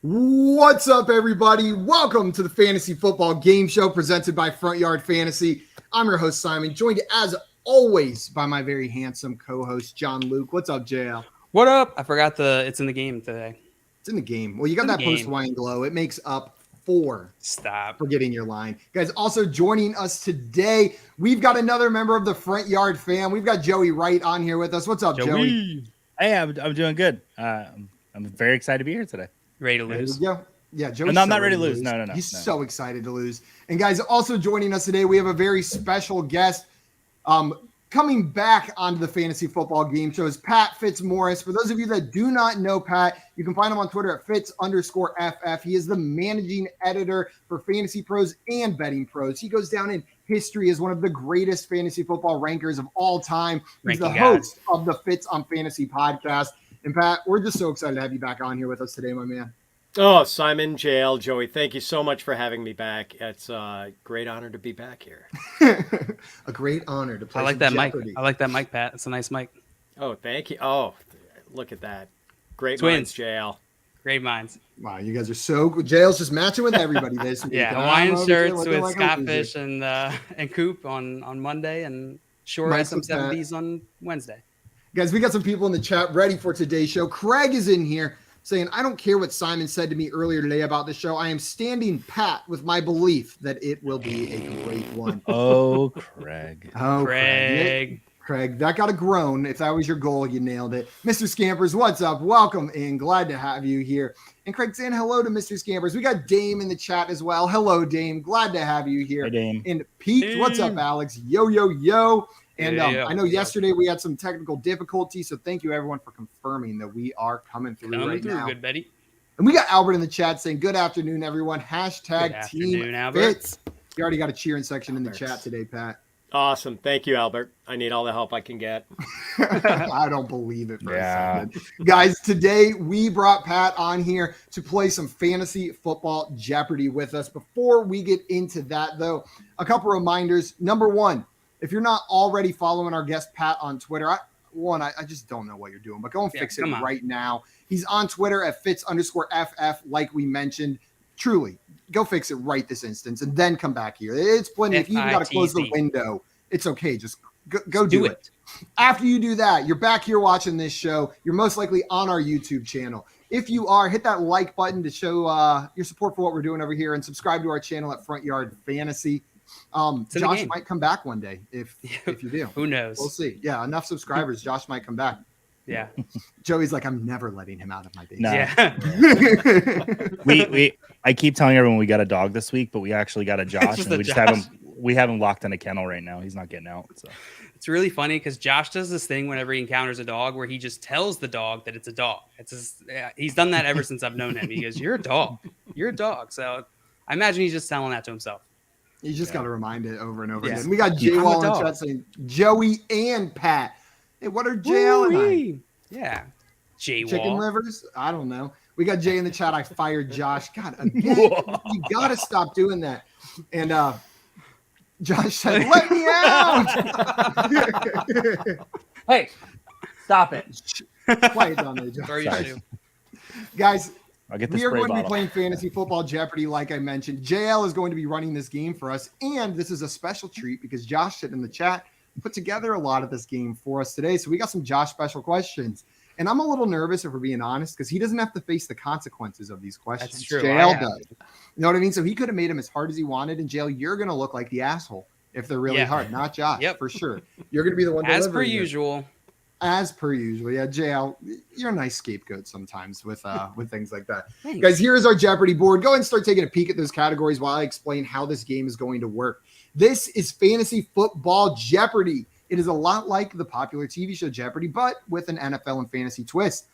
What's up, everybody? Welcome to the Fantasy Football Game Show presented by Front Yard Fantasy. I'm your host, Simon, joined as always by my very handsome co-host, John Luke. What's up, JL? What up? I forgot it's in the game today. It's in the game. Well, you got that post-Hawaiian glow. It makes up for getting your line. Guys, also joining us today, we've got another member of the Front Yard fam. We've got Joey Wright on here with us. What's up, Joey? Hey, I'm doing good. I'm very excited to be here today. Ready to lose? Yeah, Joey's no, I'm not ready to lose. No. He's so excited to lose. And guys, also joining us today, we have a very special guest. Coming back onto the Fantasy Football Game Show is Pat Fitzmaurice. For those of you that do not know Pat, you can find him on Twitter at Fitz_FF. He is the managing editor for Fantasy Pros and Betting Pros. He goes down in history as one of the greatest fantasy football rankers of all time. He's the host of the Fitz on Fantasy podcast. And Pat, we're just so excited to have you back on here with us today, my man. Oh, Simon, JL, Joey, thank you so much for having me back. It's a great honor to be back here. A great honor to play. I like that Jeopardy. mic. I like that mic, Pat. It's a nice mic. Oh, thank you. Oh, look at that. Great Twins. minds, JL. Great minds. Wow, you guys are so good. JL's just matching with everybody this week. Yeah, Hawaiian shirts with Scotfish and Coop on Monday and Shore SM70s on Wednesday. Guys, we got some people in the chat ready for today's show. Craig is in here saying, I don't care what Simon said to me earlier today about the show. I am standing pat with my belief that it will be a great one. Oh, Craig. Oh, Craig, that got a groan. If that was your goal, you nailed it. Mr. Scampers, what's up? Welcome and glad to have you here. And Craig saying hello to Mr. Scampers. We got Dame in the chat as well. Hello, Dame. Glad to have you here. Hey, Dame. And Pete, what's up, Alex? Yo. And I know yesterday we had some technical difficulties, so thank you, everyone, for confirming that we are coming through now. Good, Betty. And we got Albert in the chat saying, good afternoon, everyone. Hashtag Team Fitz. You already got a cheering section in the chat today, Pat. Awesome. Thank you, Albert. I need all the help I can get. I don't believe it for a second. Guys, today we brought Pat on here to play some Fantasy Football Jeopardy with us. Before we get into that, though, a couple reminders. Number one, if you're not already following our guest Pat on Twitter, I just don't know what you're doing, but go and fix it right now. He's on Twitter at Fitz_FF, like we mentioned. Truly, go fix it right this instance and then come back here. It's plenty. If you got to close the window, it's okay. Just go do it. After you do that, you're back here watching this show. You're most likely on our YouTube channel. If you are, hit that like button to show your support for what we're doing over here and subscribe to our channel at Front Yard Fantasy. Josh might come back one day if you do. Who knows? We'll see. Yeah, enough subscribers. Josh might come back. Yeah. Joey's like, I'm never letting him out of my base. No. Yeah. I keep telling everyone we got a dog this week, but we actually got a Josh, and we have him locked in a kennel right now. He's not getting out. So it's really funny because Josh does this thing whenever he encounters a dog where he just tells the dog that it's a dog. He's done that ever since I've known him. He goes, "You're a dog. You're a dog." So I imagine he's just telling that to himself. You just got to remind it over and over again. We got Jay Wall in chat saying Joey and Pat. Hey, what are JL and I? Yeah. Jay Wall. Chicken livers? I don't know. We got Jay in the chat. I fired Josh. God, again, you got to stop doing that. And Josh said, let me out. Hey, stop it. Quiet down there, Josh. Guys, we are going to be playing Fantasy Football Jeopardy, like I mentioned. JL is going to be running this game for us, and this is a special treat because Josh sitting in the chat put together a lot of this game for us today. So we got some Josh special questions, and I'm a little nervous, if we're being honest, because he doesn't have to face the consequences of these questions. That's true. JL does. You know what I mean? So he could have made them as hard as he wanted. In jail, you're going to look like the asshole if they're really hard, not Josh. Yep, for sure. You're going to be the one as per usual. As per usual. Yeah, JL, you're a nice scapegoat sometimes with things like that. Thanks. Guys, here is our Jeopardy board. Go ahead and start taking a peek at those categories while I explain how this game is going to work. This is Fantasy Football Jeopardy. It is a lot like the popular TV show Jeopardy, but with an NFL and fantasy twist.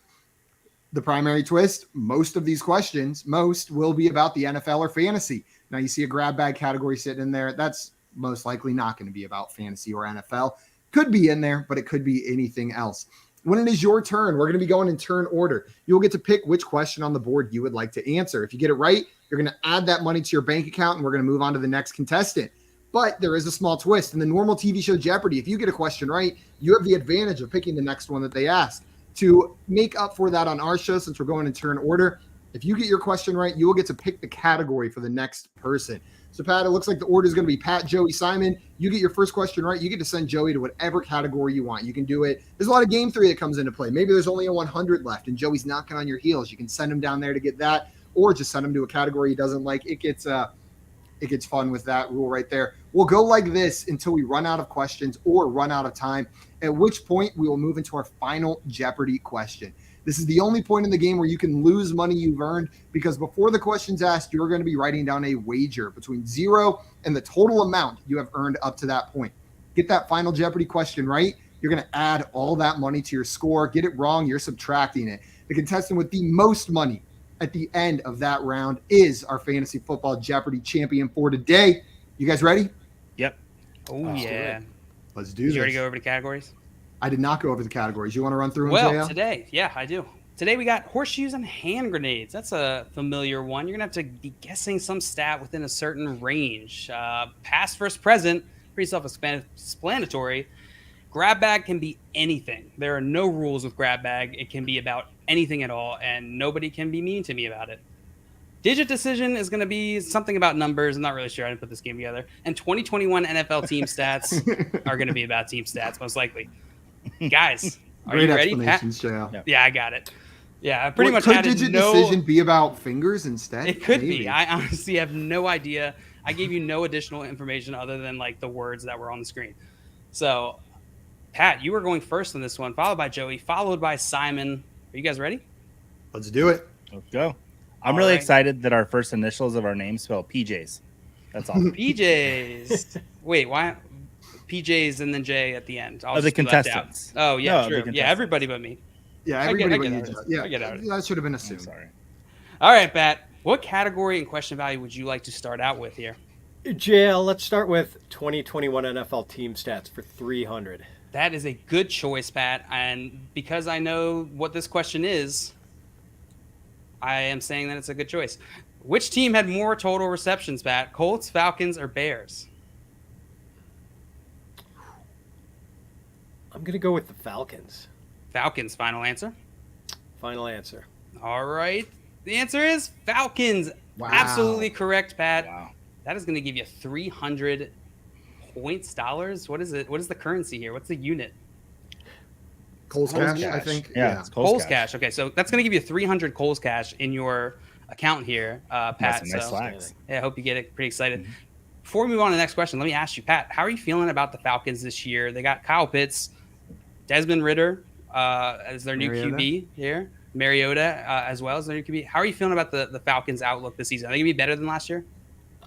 The primary twist, most of these questions, will be about the NFL or fantasy. Now, you see a grab bag category sitting in there. That's most likely not going to be about fantasy or NFL. Could be in there, but it could be anything else. When it is your turn, we're going to be going in turn order. You'll get to pick which question on the board you would like to answer. If you get it right, you're going to add that money to your bank account, and we're going to move on to the next contestant. But there is a small twist. In the normal TV show Jeopardy, if you get a question right, you have the advantage of picking the next one that they ask. To make up for that on our show, since we're going in turn order, If you get your question right, you will get to pick the category for the next person. So, Pat, it looks like the order is going to be Pat, Joey, Simon. You get your first question right, you get to send Joey to whatever category you want. You can do it. There's a lot of game theory that comes into play. Maybe there's only a 100 left, and Joey's knocking on your heels. You can send him down there to get that, or just send him to a category he doesn't like. It gets fun with that rule right there. We'll go like this until we run out of questions or run out of time, at which point we will move into our final Jeopardy question. This is the only point in the game where you can lose money you've earned, because before the question's asked, you're going to be writing down a wager between 0 and the total amount you have earned up to that point. Get that final Jeopardy question right, you're going to add all that money to your score. Get it wrong, you're subtracting it. The contestant with the most money at the end of that round is our Fantasy Football Jeopardy champion for today. You guys ready? Yep. Oh, yeah. Let's do Did this. you already go over the categories? I did not go over the categories. You want to run through them, Well, JL? today, yeah, I do. Today we got horseshoes and hand grenades. That's a familiar one. You're going to have to be guessing some stat within a certain range. Past versus present, pretty self-explanatory. Grab bag can be anything. There are no rules with grab bag. It can be about anything at all, and nobody can be mean to me about it. Digit decision is going to be something about numbers. I'm not really sure. I didn't put this game together. And 2021 NFL team stats are going to be about team stats, most likely. Guys, are Great you ready, Pat? explanations, JL. Yeah, I got it. Yeah, I pretty much could had digit no decision be about fingers instead? It could Maybe. be. I honestly have no idea. I gave you no additional information other than like the words that were on the screen. So, Pat, you were going first on this one, followed by Joey, followed by Simon. Are you guys ready? Let's do it. Let's go. I'm All really right. excited that our first initials of our name spell PJs. That's all. PJs. Wait, why? PJs and then J at the end. I'll Oh, the just be left out. contestants. Oh, yeah, No, the true. Yeah, contestants. everybody but me. Yeah, I get everybody out but of you. it. Yeah, I get out of it. that should have been I'm assumed. sorry. All right, Pat. What category and question value would you like to start out with here? JL, let's start with 2021 NFL team stats for 300. That is a good choice, Pat. And because I know what this question is, I am saying that it's a good choice. Which team had more total receptions, Pat? Colts, Falcons, or Bears? I'm going to go with the Falcons. Falcons, final answer. Final answer. All right. The answer is Falcons. Wow. Absolutely correct, Pat. Wow. That is going to give you 300 points, dollars. What is it? What is the currency here? What's the unit? Coles Coles cash, I cash. think. Yeah, it's Coles Coles cash. Okay, so that's going to give you 300 Coles cash in your account here, Pat. That's some nice So, slacks. yeah, I hope you get it pretty excited. Before we move on to the next question, let me ask you, Pat, how are you feeling about the Falcons this year? They got Kyle Pitts, Desmond Ridder as their new Mariota. QB here, Mariota as well as their new QB. How are you feeling about the Falcons' outlook this season? Are they going to be better than last year?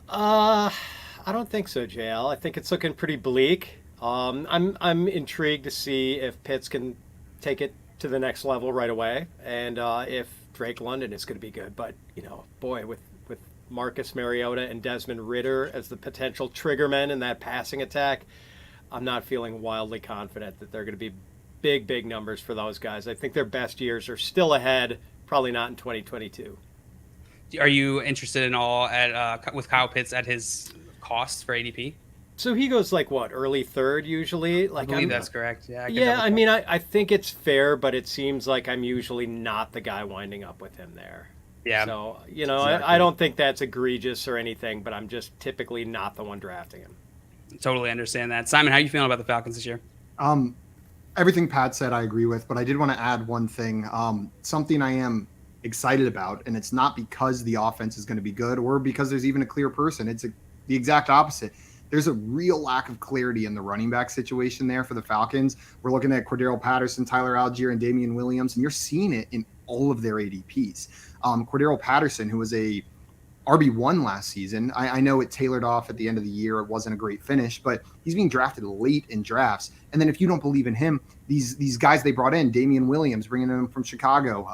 I don't think so, JL. I think it's looking pretty bleak. I'm intrigued to see if Pitts can take it to the next level right away, and if Drake London is going to be good. But boy, with Marcus Mariota and Desmond Ridder as the potential triggermen in that passing attack, I'm not feeling wildly confident that they're going to be big numbers for those guys. I think their best years are still ahead, probably not in 2022. Are you interested in all at with Kyle Pitts at his cost for ADP? So he goes like what, early third usually? I believe that's correct. Yeah. I mean, I think it's fair, but it seems like I'm usually not the guy winding up with him there. Yeah. So, Exactly. I don't think that's egregious or anything, but I'm just typically not the one drafting him. Totally understand that. Simon, how are you feeling about the Falcons this year? Everything Pat said, I agree with, but I did want to add one thing. Something I am excited about, and it's not because the offense is going to be good or because there's even a clear person. It's the exact opposite. There's a real lack of clarity in the running back situation there for the Falcons. We're looking at Cordaro Patterson, Tyler Algier, and Damian Williams, and you're seeing it in all of their ADPs. Cordaro Patterson, who was a RB1 last season, I know it tailored off at the end of the year. It wasn't a great finish, but he's being drafted late in drafts. And then if you don't believe in him, these guys they brought in, Damian Williams, bringing him from Chicago,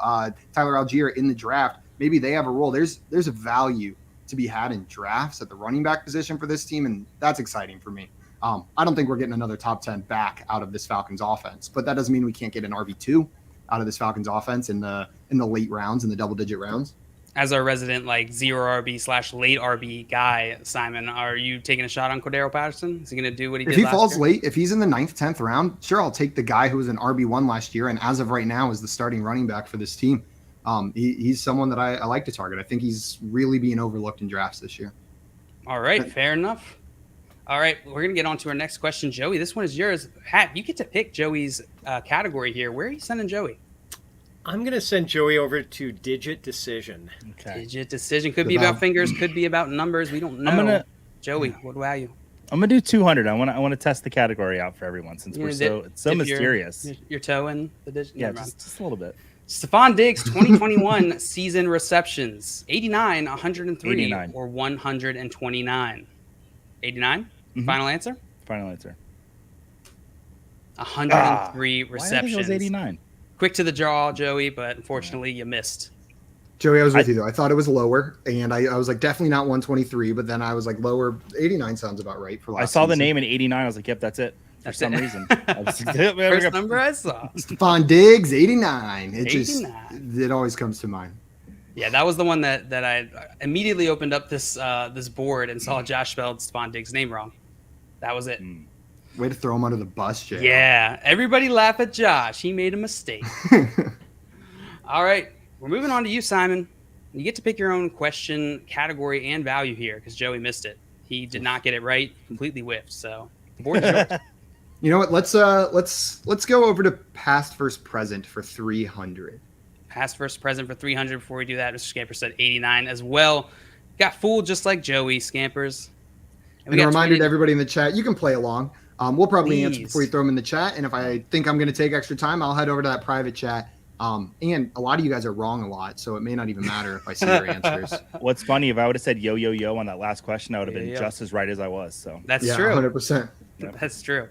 Tyler Algier in the draft, maybe they have a role. There's a value to be had in drafts at the running back position for this team, and that's exciting for me. I don't think we're getting another top 10 back out of this Falcons offense, but that doesn't mean we can't get an RB2 out of this Falcons offense in the late rounds, in the double-digit rounds. As our resident zero RB / late RB guy, Simon, are you taking a shot on Cordaro Patterson? Is he going to do what he did If he last falls year? late, if he's in the 9th, 10th round, sure, I'll take the guy who was an RB1 last year and as of right now is the starting running back for this team. He's someone that I like to target. I think he's really being overlooked in drafts this year. All right, fair enough. All right, we're going to get on to our next question. Joey, this one is yours. Pat, you get to pick Joey's category here. Where are you sending Joey? I'm going to send Joey over to Digit Decision. Okay. Digit Decision. Could be about fingers, could be about numbers. We don't know. Joey, what about you? I'm gonna do 200. I want to test the category out for everyone since it's so mysterious. Your toe in the digit. Yeah, just a little bit. Stephon Diggs, 2021 season receptions: 89, 103, 89. or 129. 89. Mm-hmm. Final answer. Final answer. 103 Why receptions. did I think it was 89? Quick to the draw, Joey, but unfortunately you missed. Joey, I was with you though. I thought it was lower, and I was like definitely not 123, but then I was like lower. 89 sounds about right for last I saw the season. name in 89. I was like, yep, that's it. For That's some it. reason. I was like, "Yep, First number I saw. Stephon Diggs, 89. It 89. it always comes to mind. Yeah, that was the one that I immediately opened up this board and saw Josh spelled Stephon Diggs' name wrong. That was it. Way to throw him under the bus, Jay. Yeah, everybody laugh at Josh. He made a mistake. All right, we're moving on to you, Simon. You get to pick your own question, category, and value here because Joey missed it. He did not get it right, completely whiffed. So the board is yours. You know what? Let's go over to past versus present for 300. Past versus present for 300. Before we do that, Mr. Scamper said 89 as well. Got fooled just like Joey, Scampers. And a reminder to everybody in the chat, you can play along. We'll probably answer Please. before you throw them in the chat. And if I think I'm going to take extra time, I'll head over to that private chat. And a lot of you guys are wrong a lot, so it may not even matter if I see your answers. What's funny, if I would have said yo, yo, yo on that last question, I would have been Yeah. just as right as I was. So That's Yeah, true. 100%. That's true.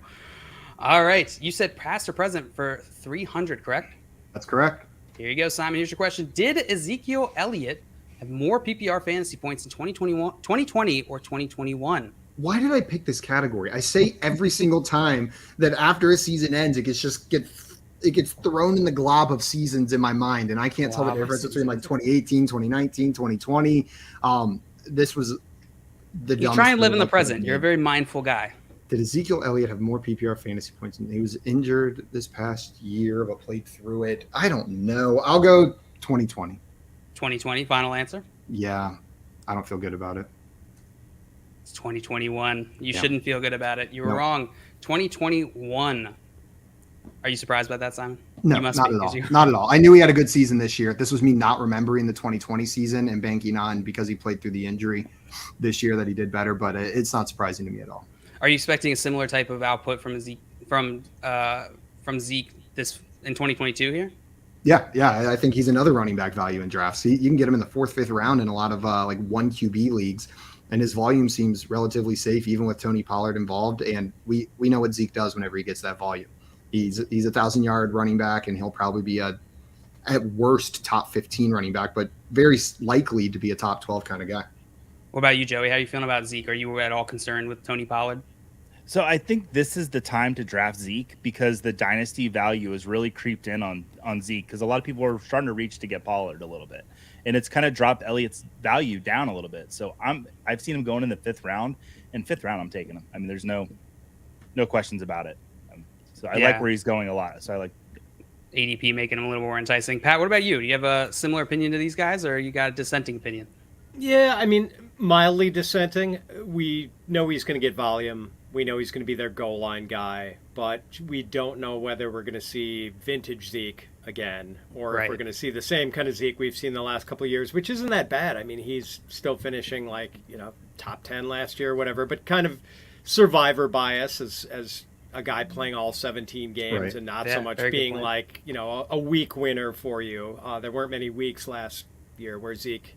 All right. You said past or present for 300, correct? That's correct. Here you go, Simon. Here's your question. Did Ezekiel Elliott have more PPR fantasy points in 2020 or 2021? Why did I pick this category? I say every single time that after a season ends, it gets thrown in the glob of seasons in my mind, and I can't tell the Glob of difference between like 2018, 2019, 2020. This was the You dumbest try and live thing in the I could've present. You're a made. very mindful guy. Did Ezekiel Elliott have more PPR fantasy points? He was injured this past year, but played through it. I don't know. I'll go 2020. 2020, final answer? Yeah, I don't feel good about it. It's 2021. You Yeah. shouldn't feel good about it. You were No. wrong. 2021. Are you surprised by that, Simon? No, You must not be, at 'cause all. you- Not at all. I knew he had a good season this year. This was me not remembering the 2020 season and banking on because he played through the injury this year that he did better, but it's not surprising to me at all. Are you expecting a similar type of output from Zeke this in 2022 here? Yeah, I think he's another running back value in drafts. You can get him in the 4th, 5th round in a lot of like 1 QB leagues, and his volume seems relatively safe even with Tony Pollard involved, and we know what Zeke does whenever he gets that volume. He's a 1,000-yard running back, and he'll probably be at worst top 15 running back, but very likely to be a top 12 kind of guy. What about you, Joey? How are you feeling about Zeke? Are you at all concerned with Tony Pollard? So I think this is the time to draft Zeke because the dynasty value has really creeped in on Zeke because a lot of people are starting to reach to get Pollard a little bit, and it's kind of dropped Elliott's value down a little bit. So I've seen him going in the 5th round. In 5th round, I'm taking him. I mean, there's no questions about it. So I like where he's going a lot. So I like ADP making him a little more enticing. Pat, what about you? Do you have a similar opinion to these guys, or you got a dissenting opinion? Yeah, I mean, mildly dissenting. We know he's going to get volume. We know he's going to be their goal line guy, but we don't know whether we're going to see vintage Zeke again or if we're going to see the same kind of Zeke we've seen the last couple of years, which isn't that bad. I mean, he's still finishing like, top 10 last year or whatever, but kind of survivor bias as a guy playing all 17 games and not so much being like, a week winner for you. There weren't many weeks last year where Zeke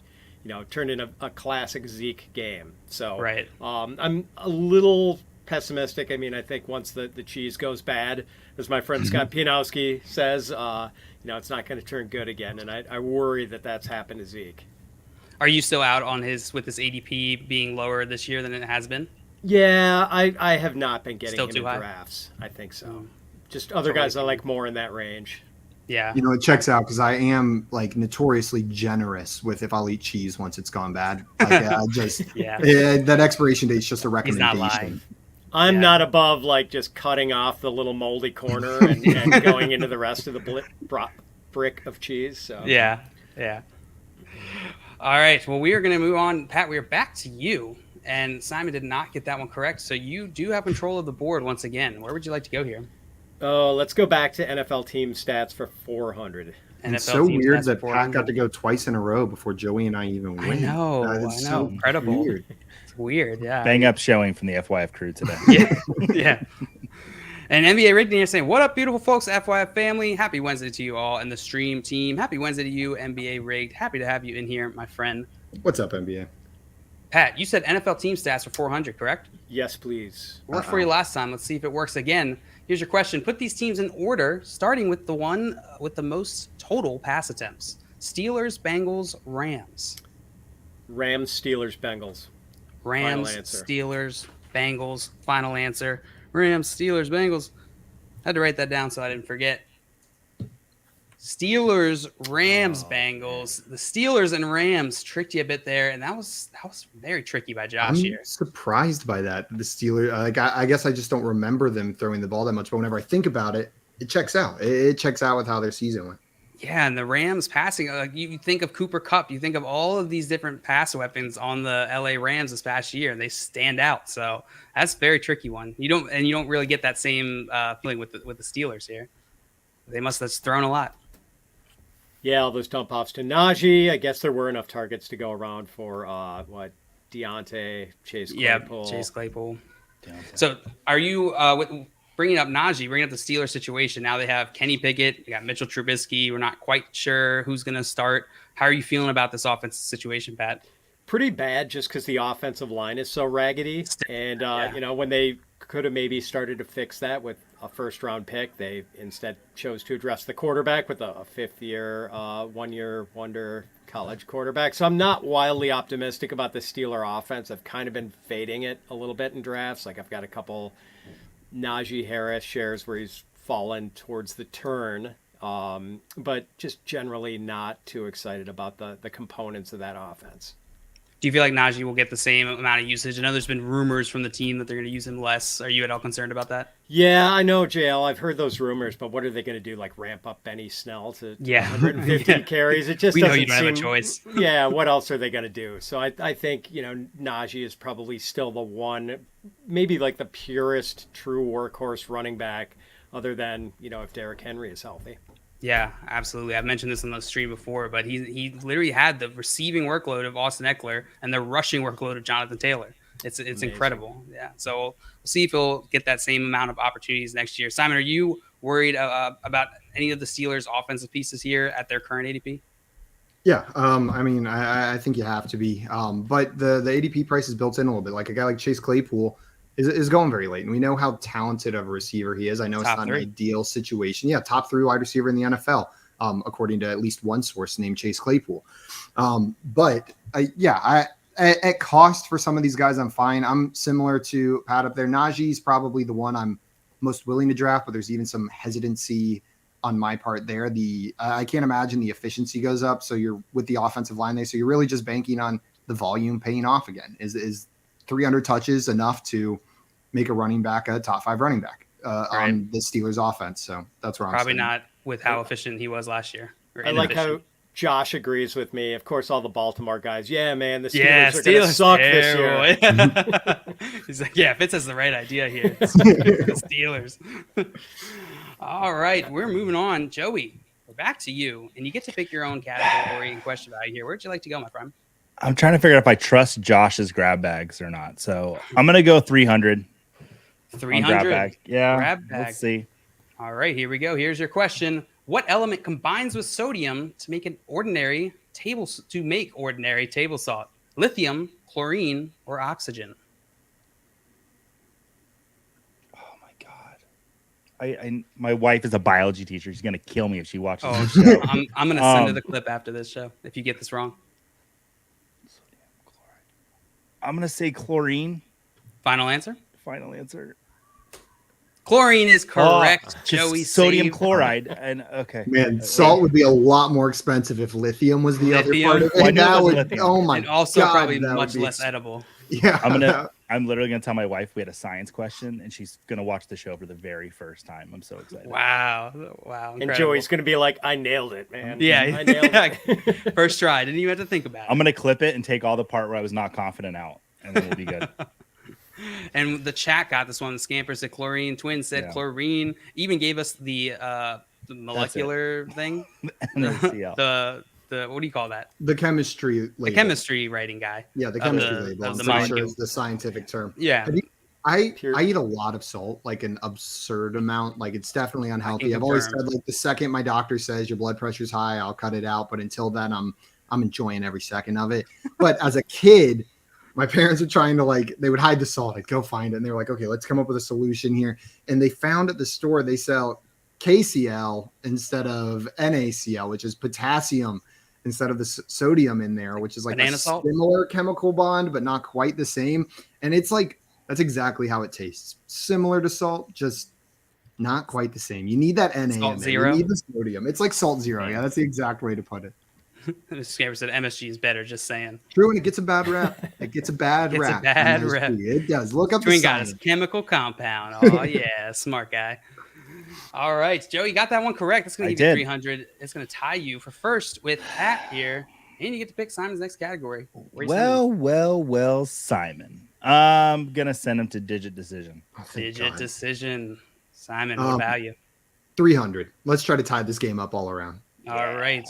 turned in a classic Zeke game. So I'm a little pessimistic. I mean, I think once the cheese goes bad, as my friend Scott Pianowski says, it's not going to turn good again. And I worry that that's happened to Zeke. Are you still out on with his ADP being lower this year than it has been? Yeah, I have not been getting Still him too in high? drafts. I think so. Just other guys I like more in that range. Yeah. It checks out because I am like notoriously generous with if I'll eat cheese once it's gone bad. Like, that expiration date is just a recommendation. He's not lying. I'm not above like just cutting off the little moldy corner and going into the rest of the brick of cheese. So Yeah. Yeah. All right. Well, we are going to move on. Pat, we are back to you. And Simon did not get that one correct. So you do have control of the board once again. Where would you like to go here? Oh, let's go back to NFL team stats for 400. It's so weird that Pat got to go twice in a row before Joey and I even win. I know. So Incredible. Weird. It's weird. Yeah. Bang up showing from the FYF crew today. Yeah. And NBA Rigged in here saying, what up, beautiful folks, FYF family? Happy Wednesday to you all and the stream team. Happy Wednesday to you, NBA Rigged. Happy to have you in here, my friend. What's up, NBA? Pat, you said NFL team stats for 400, correct? Yes, please. Worked for you last time. Let's see if it works again. Here's your question. Put these teams in order, starting with the one with the most total pass attempts. Steelers, Bengals, Rams. Rams, Steelers, Bengals. Rams, Steelers, Bengals. Final answer. Rams, Steelers, Bengals. Had to write that down so I didn't forget. Steelers, Rams, Bengals. The Steelers and Rams tricked you a bit there, and that was very tricky by Josh here. I'm surprised by that. The Steelers, I guess I just don't remember them throwing the ball that much, but whenever I think about it, it checks out. It checks out with how their season went. Yeah, and the Rams passing, you think of Cooper Kupp, you think of all of these different pass weapons on the LA Rams this past year, and they stand out. So that's a very tricky one. You don't really get that same feeling with the Steelers here. They must have thrown a lot. Yeah, all those dump offs to Najee. I guess there were enough targets to go around for Deontay, Chase Claypool. Yeah, Chase Claypool. Deontay. So are you bringing up Najee, bringing up the Steelers situation? Now they have Kenny Pickett, they got Mitchell Trubisky. We're not quite sure who's going to start. How are you feeling about this offensive situation, Pat? Pretty bad, just because the offensive line is so raggedy. And, when they could have maybe started to fix that with a first-round pick, they instead chose to address the quarterback with a fifth-year, one-year wonder college quarterback. So I'm not wildly optimistic about the Steeler offense. I've kind of been fading it a little bit in drafts. Like I've got a couple Najee Harris shares where he's fallen towards the turn, but just generally not too excited about the components of that offense. Do you feel like Najee will get the same amount of usage? I know there's been rumors from the team that they're going to use him less. Are you at all concerned about that? Yeah, I know, JL. I've heard those rumors, but what are they going to do? Like ramp up Benny Snell to 150 carries? It just we know doesn't you don't have a choice. Yeah, what else are they going to do? So I think, Najee is probably still the one, maybe like the purest true workhorse running back other than, if Derrick Henry is healthy. Yeah, absolutely. I've mentioned this on the stream before, but he literally had the receiving workload of Austin Eckler and the rushing workload of Jonathan Taylor. It's incredible. Yeah. So we'll see if he'll get that same amount of opportunities next year. Simon, are you worried about any of the Steelers' offensive pieces here at their current ADP? Yeah. I think you have to be. But the ADP price is built in a little bit. Like a guy like Chase Claypool is going very late. And we know how talented of a receiver he is. I know it's not an ideal situation. Yeah, top 3 wide receiver in the NFL, according to at least one source named Chase Claypool. At cost for some of these guys, I'm fine. I'm similar to Pat up there. Najee's probably the one I'm most willing to draft, but there's even some hesitancy on my part there. I can't imagine the efficiency goes up. So you're with the offensive line there. So you're really just banking on the volume paying off again. Is 300 touches enough to make a running back a top 5 running back on the Steelers offense? So that's where I'm probably not with how efficient he was last year. I like how Josh agrees with me. Of course, all the Baltimore guys. Yeah, man, the Steelers are going to suck this year. He's like, yeah, Fitz has the right idea here. The Steelers. All right, we're moving on. Joey, we're back to you, and you get to pick your own category and question value here. Where'd you like to go, my friend? I'm trying to figure out if I trust Josh's grab bags or not. So I'm going to go 300. 300 grab bag. Yeah. Grab bag. Let's see. All right, here we go. Here's your question. What element combines with sodium to make ordinary table salt? Lithium, chlorine, or oxygen? Oh my God. My wife is a biology teacher. She's going to kill me if she watches this show. I'm going to send her the clip after this show if you get this wrong. I'm going to say chlorine. Final answer? Final answer. Chlorine is correct. Joey, sodium chloride. And okay. Man, salt would be a lot more expensive if lithium was the other part of it. That would, oh my God. And also probably much less edible. Yeah. I'm literally gonna tell my wife we had a science question, and she's gonna watch the show for the very first time. I'm so excited. Wow. Incredible. And Joey's going to be like, I nailed it, man. Yeah. I nailed it. First try. Didn't even have to think about it. I'm gonna clip it and take all the part where I was not confident out, and then we'll be good. And the chat got this one. The Scamper said chlorine. Twin said chlorine. Even gave us the molecular thing. The what do you call that? The chemistry label. The chemistry writing guy. Yeah, the chemistry label. Of the I'm pretty sure molecule. is the scientific term. Yeah. I eat a lot of salt, like an absurd amount. Like it's definitely unhealthy. I've always said, like, the second my doctor says your blood pressure's high, I'll cut it out. But until then, I'm enjoying every second of it. But as a kid, my parents were trying to, like, they would hide the salt. I'd go find it, and they were like, okay, let's come up with a solution here. And they found at the store they sell KCl instead of NaCl, which is potassium instead of the sodium in there, which is like a similar chemical bond, but not quite the same. And it's like, that's exactly how it tastes. Similar to salt, just not quite the same. You need that Na salt in there. zero. You need the sodium. It's like salt zero. Yeah, that's the exact way to put it. The Scamper said MSG is better, just saying. True, and it gets a bad rap. It gets a bad rap. It does. Look up Twin the got science. his chemical compound. Oh, yeah. Smart guy. All right, Joey, you got that one correct. That's going to give you 300. It's going to tie you for first with Pat here. And you get to pick Simon's next category. Well, Simon. I'm going to send him to Digit Decision. Digit Decision. Simon, what value? 300. Let's try to tie this game up all around. All right.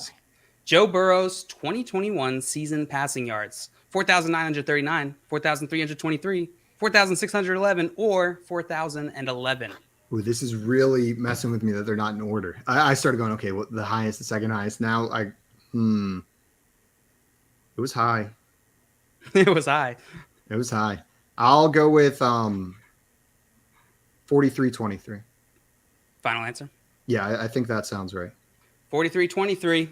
Joe Burrow's 2021 season passing yards. 4,939, 4,323, 4,611, or 4,011. Ooh, this is really messing with me that they're not in order. I started going, okay, well, the highest, the second highest. Now it was high. It was high. It was high. I'll go with 43-23. Final answer? Yeah, I think that sounds right. 43-23.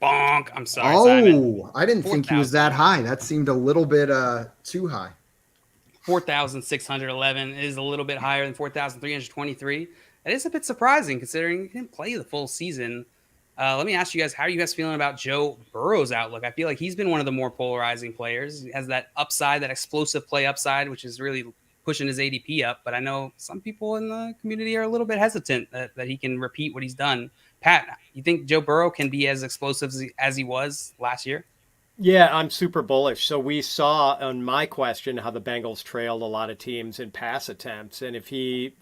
Bonk. I'm sorry, Oh, Simon. I didn't think he was that high. That seemed a little bit too high. 4,611 is a little bit higher than 4,323. That is a bit surprising considering he didn't play the full season. Let me ask you guys, how are you guys feeling about Joe Burrow's outlook? I feel like he's been one of the more polarizing players. He has that upside, that explosive play upside, which is really pushing his ADP up. But I know some people in the community are a little bit hesitant that he can repeat what he's done. Pat, you think Joe Burrow can be as explosive as he was last year? Yeah, I'm super bullish. So we saw on my question how the Bengals trailed a lot of teams in pass attempts. And if he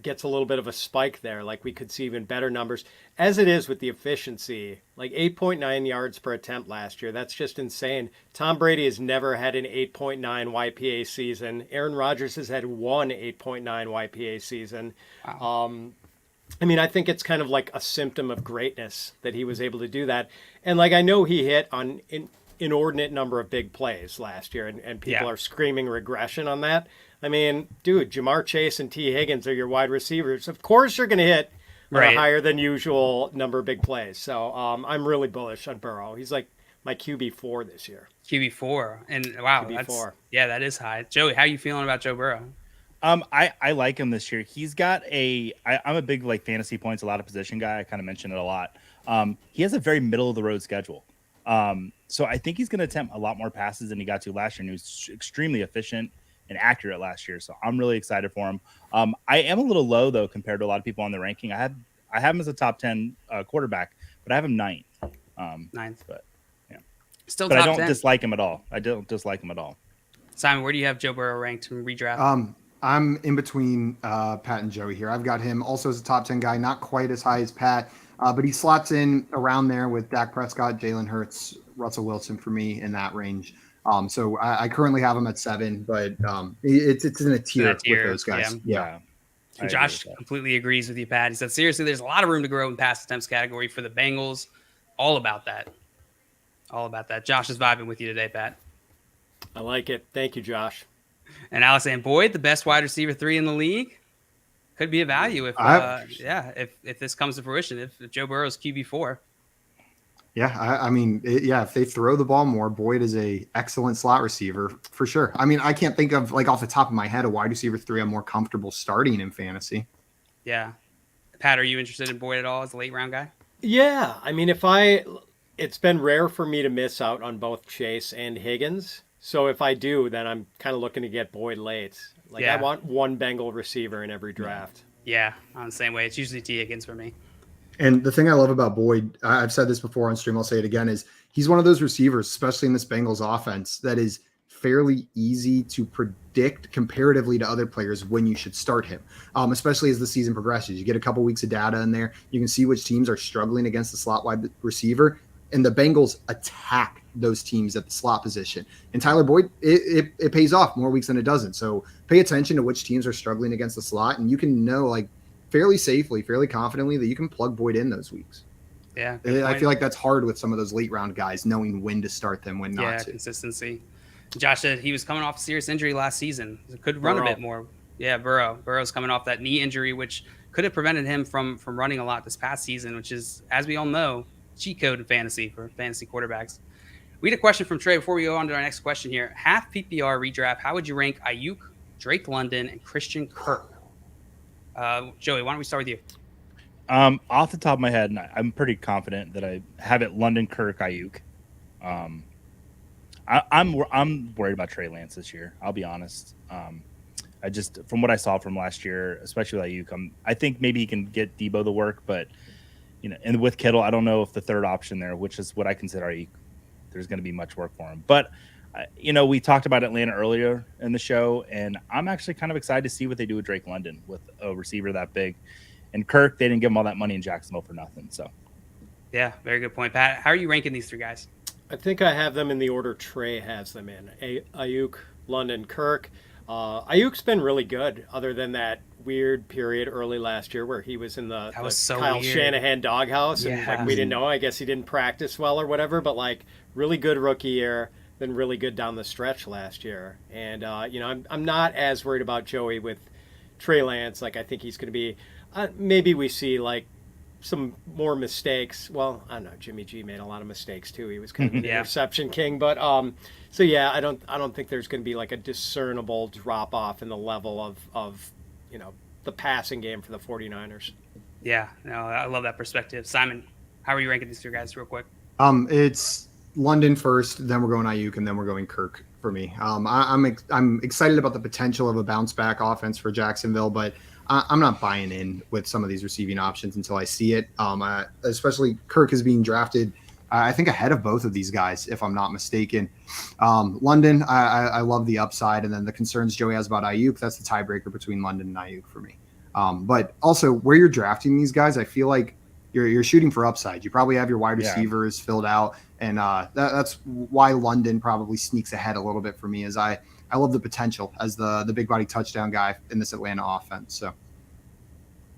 gets a little bit of a spike there, like we could see even better numbers. As it is with the efficiency, like 8.9 yards per attempt last year, that's just insane. Tom Brady has never had an 8.9 YPA season. Aaron Rodgers has had one 8.9 YPA season. Wow. I mean, I think it's kind of like a symptom of greatness that he was able to do that. And like I know he hit on inordinate number of big plays last year, and people are screaming regression on that. I mean, dude, Jamar Chase and T. Higgins are your wide receivers. Of course you're going to hit a higher than usual number of big plays. So I'm really bullish on Burrow. He's like my QB4 this year. QB4. And wow, QB4. That is high. Joey, how are you feeling about Joe Burrow? I like him this year. He's got I'm a big like fantasy points, a lot of position guy. I kind of mentioned it a lot. He has a very middle of the road schedule. So I think he's going to attempt a lot more passes than he got to last year. And he was extremely efficient and accurate last year. So I'm really excited for him. I am a little low though, compared to a lot of people on the ranking. I have him as a top 10 quarterback, but I have him ninth. Ninth. But yeah, still but top I don't 10. dislike him at all. I don't dislike him at all. Simon, where do you have Joe Burrow ranked in redraft? I'm in between Pat and Joey here. I've got him also as a top 10 guy, not quite as high as Pat, but he slots in around there with Dak Prescott, Jalen Hurts, Russell Wilson for me in that range. So I currently have him at 7, but it's in a tier with those guys. Yeah. And Josh completely agrees with you, Pat. He said, seriously, there's a lot of room to grow in pass attempts category for the Bengals. All about that. Josh is vibing with you today, Pat. I like it. Thank you, Josh. And Alex saying, Boyd, the best wide receiver 3 in the league. Could be a value if this comes to fruition, if Joe Burrow's QB4. Yeah, I mean, if they throw the ball more, Boyd is a excellent slot receiver for sure. I mean, I can't think of, like, off the top of my head, a wide receiver 3 I'm more comfortable starting in fantasy. Yeah. Pat, are you interested in Boyd at all as a late round guy? Yeah, I mean, it's been rare for me to miss out on both Chase and Higgins. So if I do, then I'm kind of looking to get Boyd late. Like Yeah. I want one Bengal receiver in every draft. Yeah, I'm the same way. It's usually T. Higgins for me. And the thing I love about Boyd, I've said this before on stream, I'll say it again, is he's one of those receivers, especially in this Bengals offense, that is fairly easy to predict comparatively to other players when you should start him, especially as the season progresses. You get a couple weeks of data in there. You can see which teams are struggling against the slot wide receiver, and the Bengals attack those teams at the slot position. And Tyler Boyd, it pays off more weeks than it doesn't. So pay attention to which teams are struggling against the slot, and you can know like fairly safely, fairly confidently that you can plug Boyd in those weeks. Yeah. I feel like that's hard with some of those late round guys, knowing when to start them, when not to. Consistency. Josh said he was coming off a serious injury last season. Could run Burrow. a bit more. Yeah, Burrow's coming off that knee injury, which could have prevented him from running a lot this past season, which is, as we all know, cheat code in fantasy for fantasy quarterbacks. We had a question from Trey before we go on to our next question here. Half PPR redraft, how would you rank Ayuk, Drake London, and Christian Kirk? Joey, why don't we start with you? Off the top of my head, and I'm pretty confident that I have it London, Kirk, Ayuk. I'm worried about Trey Lance this year. I'll be honest. I just, from what I saw from last year, especially with Ayuk, I think maybe he can get Debo the work, but and with Kittle, I don't know if the third option there, which is what I consider Ayuk, there's going to be much work for him. But we talked about Atlanta earlier in the show, and I'm actually kind of excited to see what they do with Drake London with a receiver that big. And Kirk, they didn't give him all that money in Jacksonville for nothing. So, yeah, very good point, Pat. How are you ranking these three guys? I think I have them in the order Trey has them in. Ayuk, London, Kirk. Ayuk's been really good, other than that weird period early last year where he was in the so Kyle weird. Shanahan doghouse, and Yeah. we didn't know. I guess he didn't practice well or whatever, but really good rookie year, then really good down the stretch last year. And I'm not as worried about Joey with Trey Lance. I think he's going to be. Maybe we see some more mistakes. Well, I don't know. Jimmy G made a lot of mistakes too. He was kind of an interception king, but so yeah, I don't think there's going to be a discernible drop off in the level of the passing game for the 49ers. Yeah, no, I love that perspective. Simon, how are you ranking these three guys real quick? It's London first, then we're going Ayuk, and then we're going Kirk for me. I'm excited about the potential of a bounce back offense for Jacksonville, but I'm not buying in with some of these receiving options until I see it. Especially Kirk is being drafted, I think, ahead of both of these guys, if I'm not mistaken. London, I love the upside, and then the concerns Joey has about Ayuk, that's the tiebreaker between London and Ayuk for me. But also, where you're drafting these guys, I feel like you're shooting for upside. You probably have your wide receivers filled out, and that's why London probably sneaks ahead a little bit for me, as I love the potential as the big body touchdown guy in this Atlanta offense. So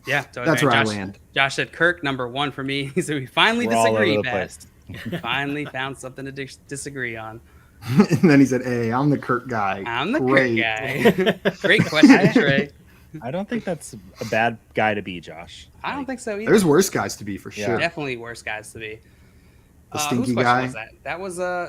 yeah, totally. That's where Josh, I land. Josh said Kirk number one for me. So we finally We're all over disagree, the Pat. place. Finally found something to disagree on. and then he said, "Hey, I'm the Kirk guy." I'm the Great. Kirk guy. Great question, Trey. I don't think that's a bad guy to be, Josh. I don't think so either. There's worse guys to be for Yeah. sure. Definitely worse guys to be. The stinky whose question guy. was that? That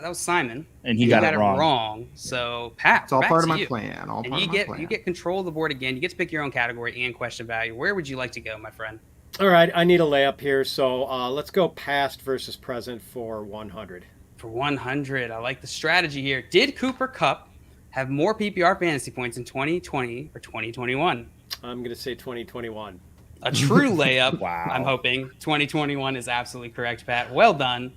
was Simon. And he got it wrong. So Pat, It's all back part to of my you. plan. All And part you of my get plan. you get control of the board again. You get to pick your own category and question value. Where would you like to go, my friend? All right, I need a layup here, so let's go past versus present for 100. For 100, I like the strategy here. Did Cooper Kupp have more PPR fantasy points in 2020 or 2021? I'm going to say 2021. A true layup. Wow. I'm hoping 2021 is absolutely correct, Pat. Well done.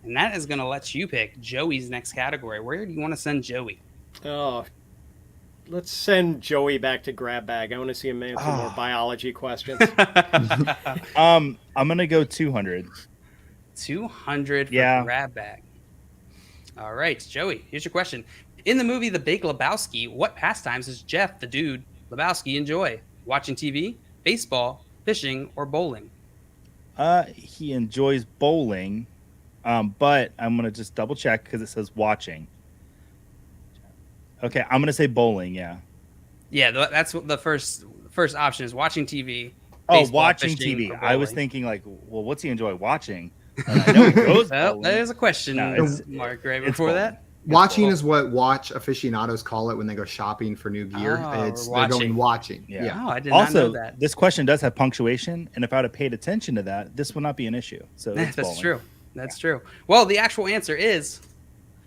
And that is going to let you pick Joey's next category. Where do you want to send Joey? Oh, let's send Joey back to grab bag. I want to see him answer more biology questions. I'm gonna go 200. 200 for Yeah. grab bag. All right, Joey, here's your question. In the movie The Big Lebowski, what pastimes does Jeff, the dude, Lebowski enjoy? Watching TV, baseball, fishing, or bowling? He enjoys bowling, but I'm gonna just double check because it says watching. Okay, I'm gonna say bowling. Yeah. Yeah, that's what the first option is: watching TV. Oh, baseball, watching fishing, TV. or I was bowling. thinking well, what's he enjoy watching? And I know he goes Well, bowling. there's a question No, it's- mark right it's before bowling. that. Watching bowling. is what watch aficionados call it when they go shopping for new gear. Oh, They're we're going watching. Yeah. Oh, I did not know Also, that. this question does have punctuation, and if I would have paid attention to that, this would not be an issue. So it's That's bowling. true. That's true. Well, the actual answer is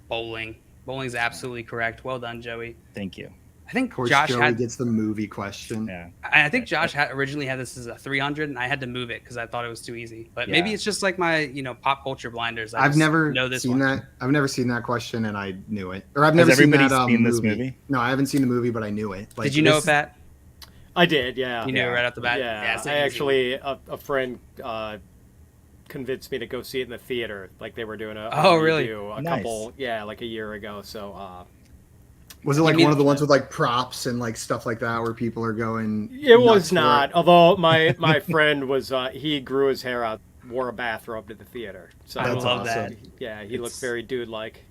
bowling. Bowling's absolutely correct. Well done, Joey. Thank you. I think Of course, Josh Joey had. gets the movie question. Yeah. I think Josh originally had this as a 300, and I had to move it because I thought it was too easy. But maybe it's just like my, pop culture blinders. I've never know this seen one. that. I've never seen that question, and I knew it. Or I've never seen everybody that seen this movie? No, I haven't seen the movie, but I knew it. Did you know it, Pat? I did, yeah. You knew it right off the bat? Yeah, it's I easy. actually, a friend convinced me to go see it in the theater. Like they were doing a really? review a Nice. couple, like a year ago. So Was it like mean- one of the ones with like props and like stuff like that where people are going? it nuts was for not. it? Although my friend was, he grew his hair out, wore a bathrobe to the theater. So I That's love awesome. that. yeah, he looked very dude-like.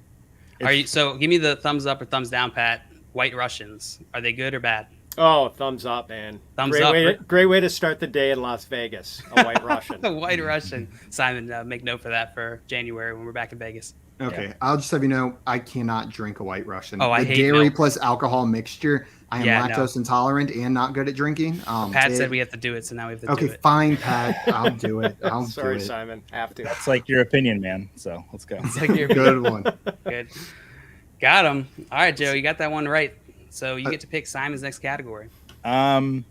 So give me the thumbs up or thumbs down, Pat. White Russians. Are they good or bad? Oh, thumbs up, man! Thumbs great up, Way right? great way to start the day in Las Vegas. A White Russian. The White Russian. Simon, make note for that for January when we're back in Vegas. Okay, I'll just have you know, I cannot drink a White Russian. Oh, I the hate dairy milk. plus alcohol mixture. I am Yeah, lactose intolerant and not good at drinking. Pat said we have to do it, so now we have to do Okay, it. fine, Pat. I'll do it. I'll Sorry, do it. Simon. Have to. It's like your opinion, man. So let's go. It's like you're Good one. good. Got him. All right, Joe, you got that one right. So you get to pick Simon's next category. I'm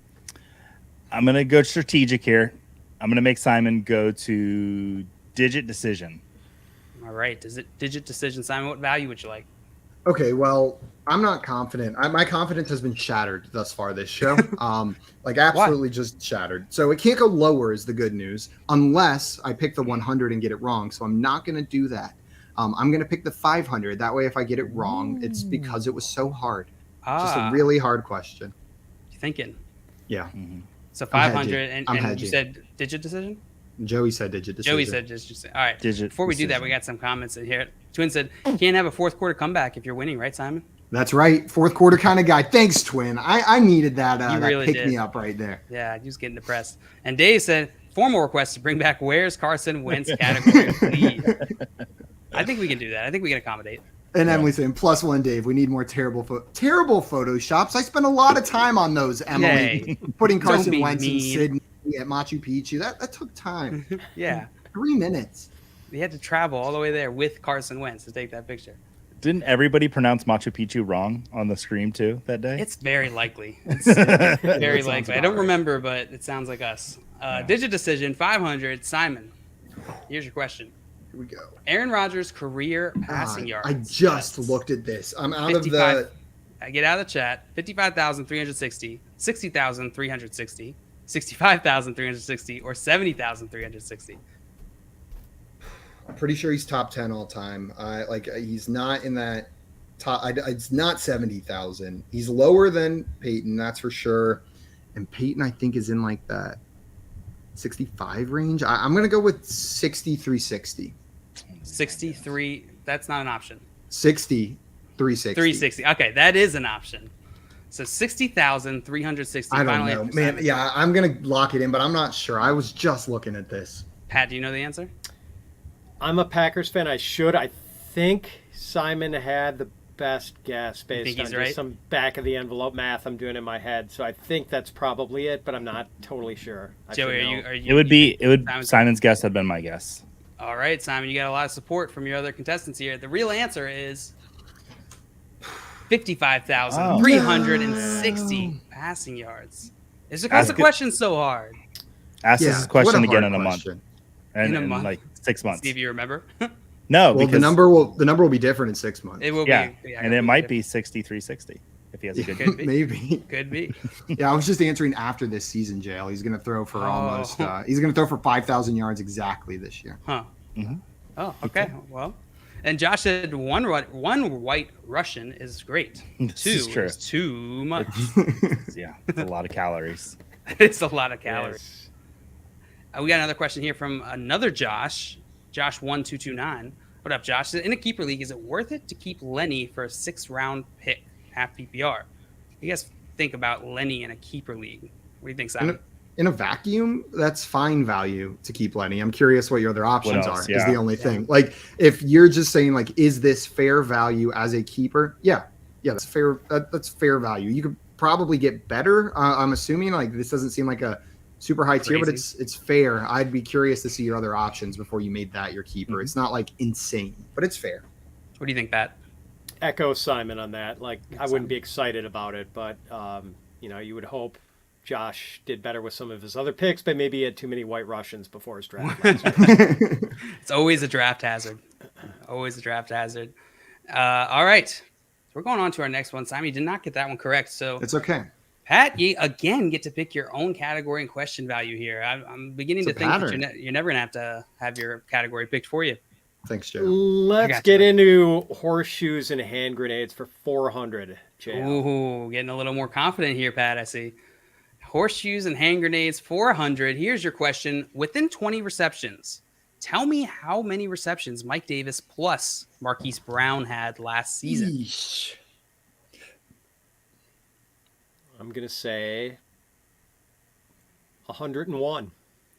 gonna go strategic here. I'm gonna make Simon go to digit decision. All right. Digit decision, Simon? What value would you like? Okay, well, I'm not confident. My confidence has been shattered thus far this show. Absolutely just shattered. So it can't go lower is the good news, unless I pick the 100 and get it wrong. So I'm not going to do that. I'm going to pick the 500. That way, if I get it wrong, it's because it was so hard. Just a really hard question. You thinking? Yeah. Mm-hmm. So I'm 500, hedging. and I'm you hedging. said digit decision? Joey said digit decision. Joey said digit decision. All right. Digit Before we do that, decision. we got some comments in here. Twin said, can't have a fourth quarter comeback if you're winning, right, Simon? That's right. Fourth quarter kind of guy. Thanks, Twin. I needed that, You that really pick did. me up right there. Yeah, he was getting depressed. And Dave said, formal request to bring back Where's Carson Wentz category, please. I think we can do that. I think we can accommodate. And Emily saying, +1, Dave. We need more terrible Photoshops. I spent a lot of time on those, Emily. Yay. Putting Don't Carson be Wentz in mean. Sydney at Machu Picchu. That took time. Yeah. 3 minutes. We had to travel all the way there with Carson Wentz to take that picture. Didn't everybody pronounce Machu Picchu wrong on the stream too that day? It's very likely. It's very sounds likely. I about don't right. remember, but it sounds like us. Digit decision, 500. Simon, here's your question. Here we go. Aaron Rodgers' career passing God, yards. I just Yes. looked at this. I'm out 55 of the. I get out of the chat. 55,360, 60,360, 65,360, or 70,360. I'm pretty sure he's top 10 all time. He's not in that top. It's not 70,000. He's lower than Peyton, that's for sure. And Peyton, I think, is in like that 65 range. I'm gonna go with 6360. 63. That's not an option. 360. 360. Okay, that is an option. So 60,360. I don't Final know, answer, man. Simon. Yeah, I'm gonna lock it in, but I'm not sure. I was just looking at this. Pat, do you know the answer? I'm a Packers fan. I think Simon had the best guess based think on he's just right? some back of the envelope math I'm doing in my head. So I think that's probably it, but I'm not totally sure. I should Joey, know. are you? It would Simon's- Simon's guess had been my guess. All right, Simon, you got a lot of support from your other contestants here. The real answer is 55,360 passing yards. Is because the Ask it- question so hard? Ask Yeah, this question what a again hard in a question. month. And In a in month? like 6 months. See if you remember. No, Well, because the number will be different in 6 months. It will yeah, be. and it might be 6360 if he has a good Could be. Maybe. Could be. Yeah, I was just answering after this season, Jail. He's going to throw for almost. He's going to throw for 5,000 yards exactly this year. Huh. Mhm. Oh, okay. Well, and Josh said one white Russian is great. This Two is true. is too much. Yeah, it's a lot of calories. It's a lot of calories. Yes. We got another question here from another Josh, Josh1229. What up, Josh? In a keeper league, is it worth it to keep Lenny for a 6th-round pick, half PPR? You guys think about Lenny in a keeper league? What do you think, Simon? In a vacuum, that's fine value to keep Lenny. I'm curious what your other options else? are. Is Yeah. the only thing. Like, if you're just saying, like, is this fair value as a keeper? Yeah, that's fair. That's fair value. You could probably get better. I'm assuming. Like, this doesn't seem like a super high tier, but Crazy. it's fair. I'd be curious to see your other options before you made that your keeper. Mhm. It's not like insane, but it's fair. What do you think, Pat? echo Simon on that. Like, I wouldn't be excited about it, but you would hope Josh did better with some of his other picks, but maybe he had too many White Russians before his draft. It's always a draft hazard. Always a draft hazard. All right. So we're going on to our next one. Simon, you did not get that one correct. So It's okay. Pat, you again get to pick your own category and question value here. I'm beginning to think that you're never going to have your category picked for you. Thanks, Joe. Let's get into horseshoes and hand grenades for 400, JL. Ooh, getting a little more confident here, Pat, I see. Horseshoes and hand grenades, 400. Here's your question. Within 20 receptions, tell me how many receptions Mike Davis plus Marquise Brown had last season. Eesh. I'm going to say 101.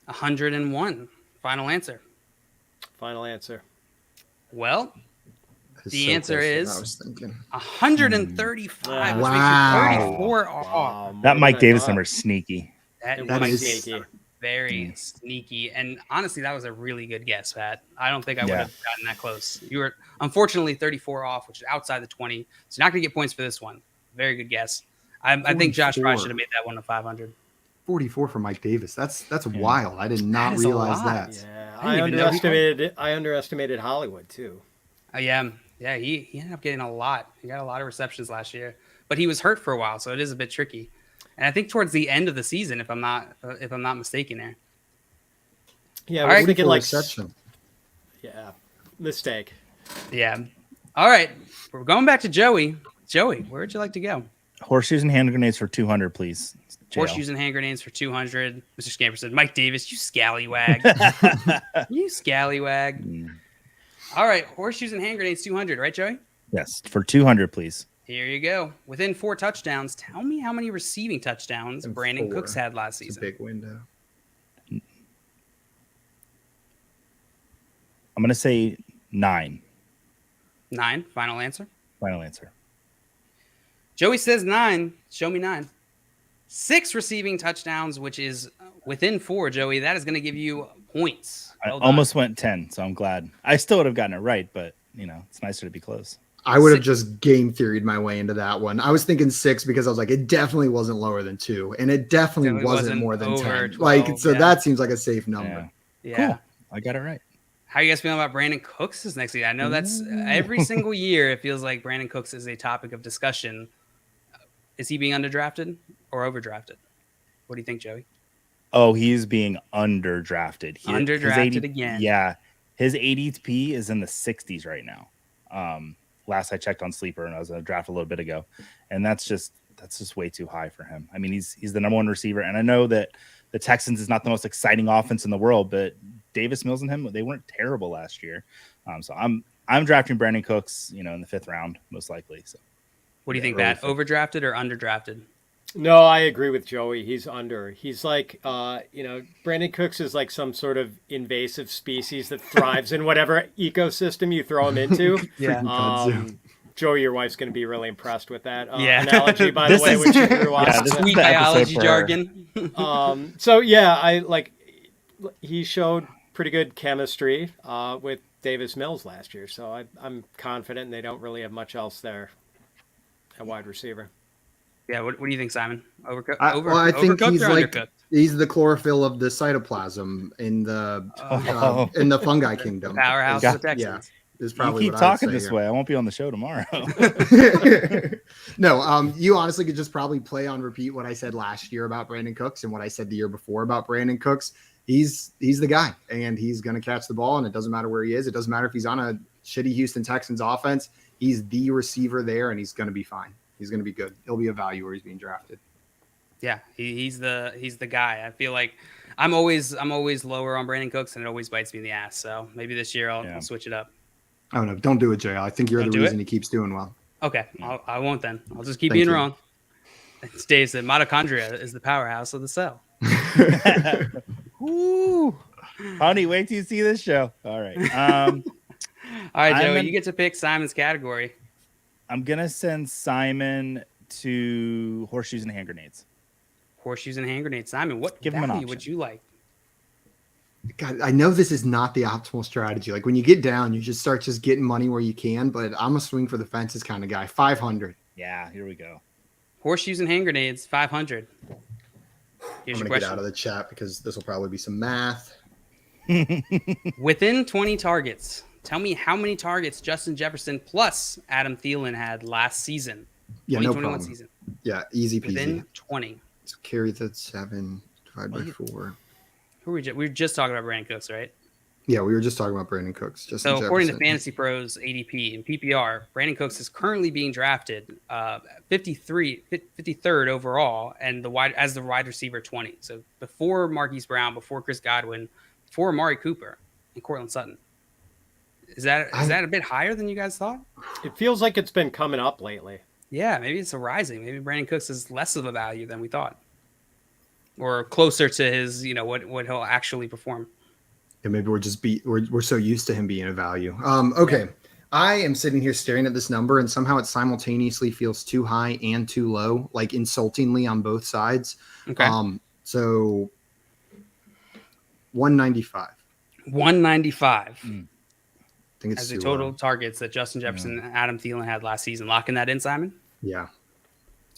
101. Final answer. Final answer. Well, That the so answer close to what is I was thinking. 135. Which Wow. makes you 34 off. Wow, That more Mike than I Davis thought. number is sneaky. That That is is sneaky. very sneaky. And honestly, that was a really good guess, Pat. I don't think I would have gotten that close. You were unfortunately 34 off, which is outside the 20. So you're not going to get points for this one. Very good guess. I think Josh probably 44. should have made that one a 500. 44 for Mike Davis. That's wild. I did not That is a realize lot. that. Yeah, I didn't I even know he underestimated Hollywood too. Yeah, he ended up getting a lot. He got a lot of receptions last year, but he was hurt for a while, so it is a bit tricky. And I think towards the end of the season, if I'm not mistaken, there. Yeah, All we're right. thinking like reception. yeah, mistake. Yeah. All right, we're going back to Joey. Joey, where would you like to go? Horseshoes and hand grenades for 200, please. JL. Horseshoes and hand grenades for 200. Mr. Scamper said, Mike Davis, you scallywag. You scallywag. Mm. All right, horseshoes and hand grenades 200, right, Joey? Yes, for 200, please. Here you go. Within 4 touchdowns, tell me how many receiving touchdowns And Brandon 4. Cooks had last It's a season. big window. I'm going to say 9. 9. Final answer. Final answer. Joey says 9. Show me 9. 6 receiving touchdowns, which is within 4, Joey. That is going to give you points. I Well done. almost went 10, so I'm glad. I still would have gotten it right, but, it's nicer to be close. I would have just game theoried my way into that one. I was thinking 6 because I was like, it definitely wasn't lower than 2, and it definitely wasn't more than over 10. 12, So yeah. that seems like a safe number. Yeah. Yeah. Cool. I got it right. How you guys feeling about Brandon Cooks this next year? I know that's every single year. It feels like Brandon Cooks is a topic of discussion. Is he being underdrafted or overdrafted? What do you think, Joey? Oh, he's being underdrafted. Underdrafted again. Yeah. His ADP is in the 60s right now. Last I checked on Sleeper, and I was in a draft a little bit ago. And that's just way too high for him. I mean, he's the number 1 receiver. And I know that the Texans is not the most exciting offense in the world, but Davis Mills and him, they weren't terrible last year. So I'm drafting Brandon Cooks, in the 5th round, most likely. So What do you think, Pat? Overdrafted or underdrafted? No, I agree with Joey. He's under. He's like, Brandon Cooks is like some sort of invasive species that thrives in whatever ecosystem you throw him into. Yeah. Joey, your wife's going to be really impressed with that analogy, by the way, when she grew up. Yeah, this is Sweet the episode biology for her. jargon. So yeah, he showed pretty good chemistry with Davis Mills last year. So I'm confident they don't really have much else there at wide receiver. Yeah, what do you think, Simon? I think overcooked he's or like undercooked? he's the chlorophyll of the cytoplasm in the fungi kingdom. Powerhouse Yeah. of the Texans. Is You probably keep what I would talking say this here. way. I won't be on the show tomorrow. No, you honestly could just probably play on repeat what I said last year about Brandon Cooks and what I said the year before about Brandon Cooks. He's the guy, and he's going to catch the ball, and it doesn't matter where he is. It doesn't matter if he's on a shitty Houston Texans offense. He's the receiver there, and he's going to be fine. He's going to be good. He'll be a value where he's being drafted. Yeah, he's the guy. I feel like I'm always lower on Brandon Cooks, and it always bites me in the ass. So maybe this year I'll switch it up. Oh no, don't do it, Jay. I think you're Don't the do reason it? he keeps doing well. Okay, I won't then. I'll just keep Thank being you. wrong. It's Dave said mitochondria is the powerhouse of the cell. Woo. Honey, wait till you see this show. All right. All right, Joey, I'm you get to pick Simon's category. I'm going to send Simon to horseshoes and hand grenades. Horseshoes and hand grenades. Simon, what Give him an value option. would you like? God, I know this is not the optimal strategy. Like when you get down, you just start just getting money where you can, but I'm a swing for the fences kind of guy. 500. Yeah, here we go. Horseshoes and hand grenades, 500. Here's I'm your going to get question. out of the chat because this will probably be some math. Within 20 targets, tell me how many targets Justin Jefferson plus Adam Thielen had last season. Yeah, no 2021 problem. season. Yeah, easy peasy. Within 20. So carry that 7 divided by 4. Who we were just talking about Brandon Cooks, right? Yeah, we were just talking about Brandon Cooks. So according to Fantasy Pros ADP and PPR, Brandon Cooks is currently being drafted 53rd overall and as the wide receiver 20. So before Marquise Brown, before Chris Godwin, before Amari Cooper and Cortland Sutton. Is that a bit higher than you guys thought? It feels like it's been coming up lately. Yeah, maybe it's a rising. Maybe Brandon Cooks is less of a value than we thought, or closer to his, what he'll actually perform. And maybe we're so used to him being a value. Okay. I am sitting here staring at this number and somehow it simultaneously feels too high and too low, like insultingly on both sides. Okay. So 195. 195. I think it's as the too total low. targets that Justin Jefferson and Adam Thielen had last season. Locking that in, Simon? Yeah.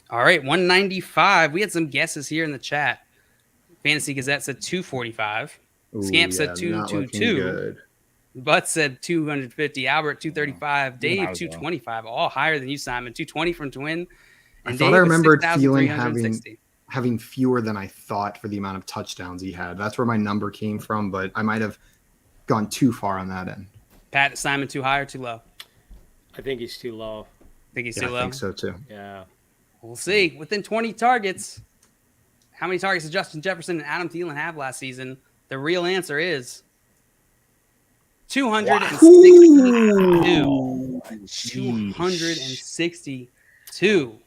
All right, 195. We had some guesses here in the chat. Fantasy Gazette said 245. Scamp said 222. Butt said 250. Albert 235. Dave 225. All higher than you, Simon. 220 from Twin. And I thought I remembered Thielen having fewer than I thought for the amount of touchdowns he had. That's where my number came from, but I might have gone too far on that end. Pat, Simon, too high or too low? I think he's too low. Think he's too low? I think so too. Yeah. We'll see. Within 20 targets, how many targets did Justin Jefferson and Adam Thielen have last season? The real answer is 262. Wow. 262.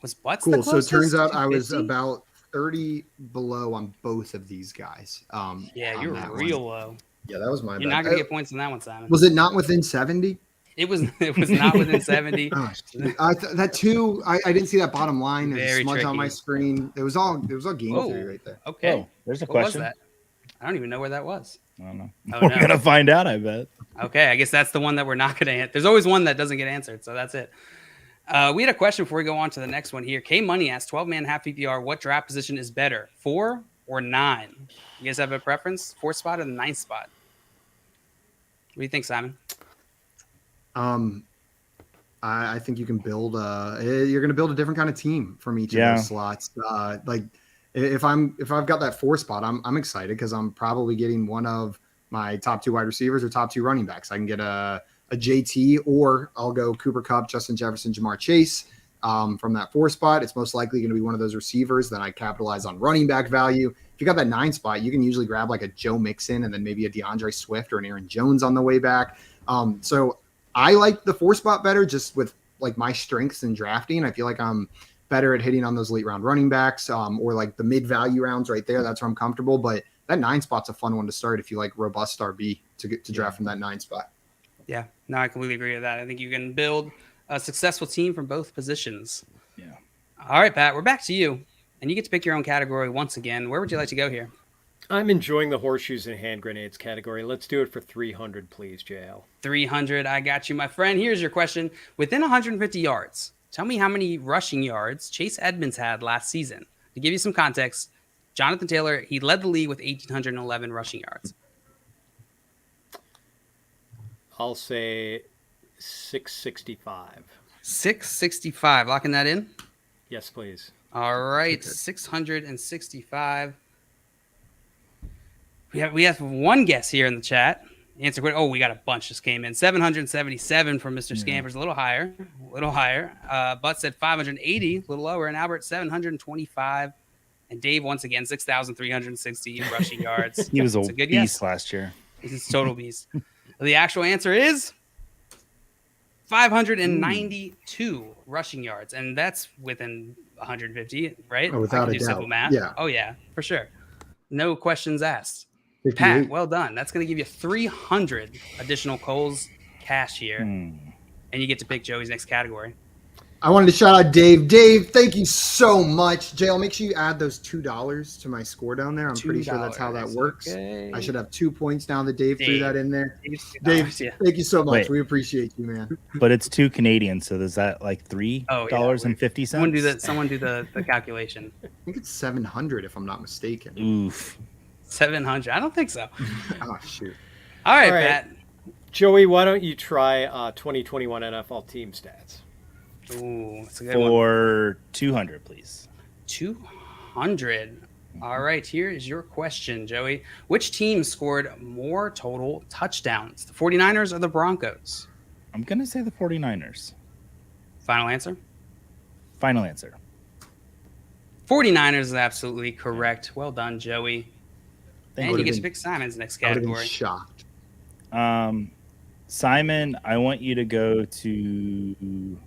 Was Butts the Cool. So it closest? turns out I was 250? about 30 below on both of these guys. Yeah, on you're that real one. low. Yeah, that was my You're bad. not going to get points on that one, Simon. Was it not within 70? It was not within 70. That too. I didn't see that bottom line. There's Very a smudge on my tricky. screen. It was all game theory right there. Okay. Oh, there's a What was question. that? I don't even know where that was. I don't know. Oh, We're no. gonna find out, I bet. Okay, I guess that's the one that we're not going to answer. There's always one that doesn't get answered, so that's it. We had a question before we go on to the next one here. K Money asked 12-man half PPR, what draft position is better, 4 or 9? You guys have a preference? 4th spot or the 9th spot? What do you think, Simon? I think you can build you're going to build a different kind of team from each of those slots. Like if I've got that 4 spot, I'm excited because I'm probably getting one of my top 2 wide receivers or top 2 running backs. I can get a JT, or I'll go Cooper Kupp, Justin Jefferson, Jamar Chase from that 4 spot. It's most likely going to be one of those receivers. Then I capitalize on running back value. If you got that 9 spot, you can usually grab like a Joe Mixon and then maybe a DeAndre Swift or an Aaron Jones on the way back. So I like the 4 spot better just with like my strengths in drafting. I feel like I'm better at hitting on those late round running backs or like the mid value rounds right there. That's where I'm comfortable. But that 9 spot's a fun one to start if you like robust RB to get to draft from that 9 spot. Yeah, no, I completely agree with that. I think you can build a successful team from both positions. Yeah. All right, Pat, we're back to you, and you get to pick your own category once again. Where would you like to go here? I'm enjoying the horseshoes and hand grenades category. Let's do it for 300, please, JL. 300. I got you, my friend. Here's your question. Within 150 yards, tell me how many rushing yards Chase Edmonds had last season. To give you some context, Jonathan Taylor, he led the league with 1,811 rushing yards. I'll say 665. 665. Locking that in? Yes, please. All right, 665. We have one guess here in the chat. Answer quick. Oh, we got a bunch just came in. 777 from Mr. Scampers, a little higher. Butt said 580, a little lower. And Albert, 725. And Dave, once again, 6,360 rushing yards. He was a good beast guess. last year. This is total beast. The actual answer is 592 rushing yards. And that's within 150, right? Oh, without a doubt. Simple math. Yeah. Oh, yeah, for sure. No questions asked. 58. Pat, well done. That's going to give you 300 additional Coles cash here. And you get to pick Joey's next category. I wanted to shout out Dave. Dave, thank you so much. Jay, I'll make sure you add those $2 to my score down there. I'm pretty sure that's how that works. Okay. I should have 2 points now that Dave threw that in there. Dave, thank you so much. Wait. We appreciate you, man. But it's 2 Canadian, so is that like $3.50? Someone do the calculation. I think it's 700 if I'm not mistaken. Oof. 700. I don't think so. Oh, shoot. All right, Pat. Joey, why don't you try 2021 NFL team stats? Ooh, that's a good For 200, please. 200. All right, here is your question, Joey. Which team scored more total touchdowns, the 49ers or the Broncos? I'm going to say the 49ers. Final answer? Final answer. 49ers is absolutely correct. Well done, Joey. And you get to pick Simon's next category. I would shocked. Simon, I want you to go to...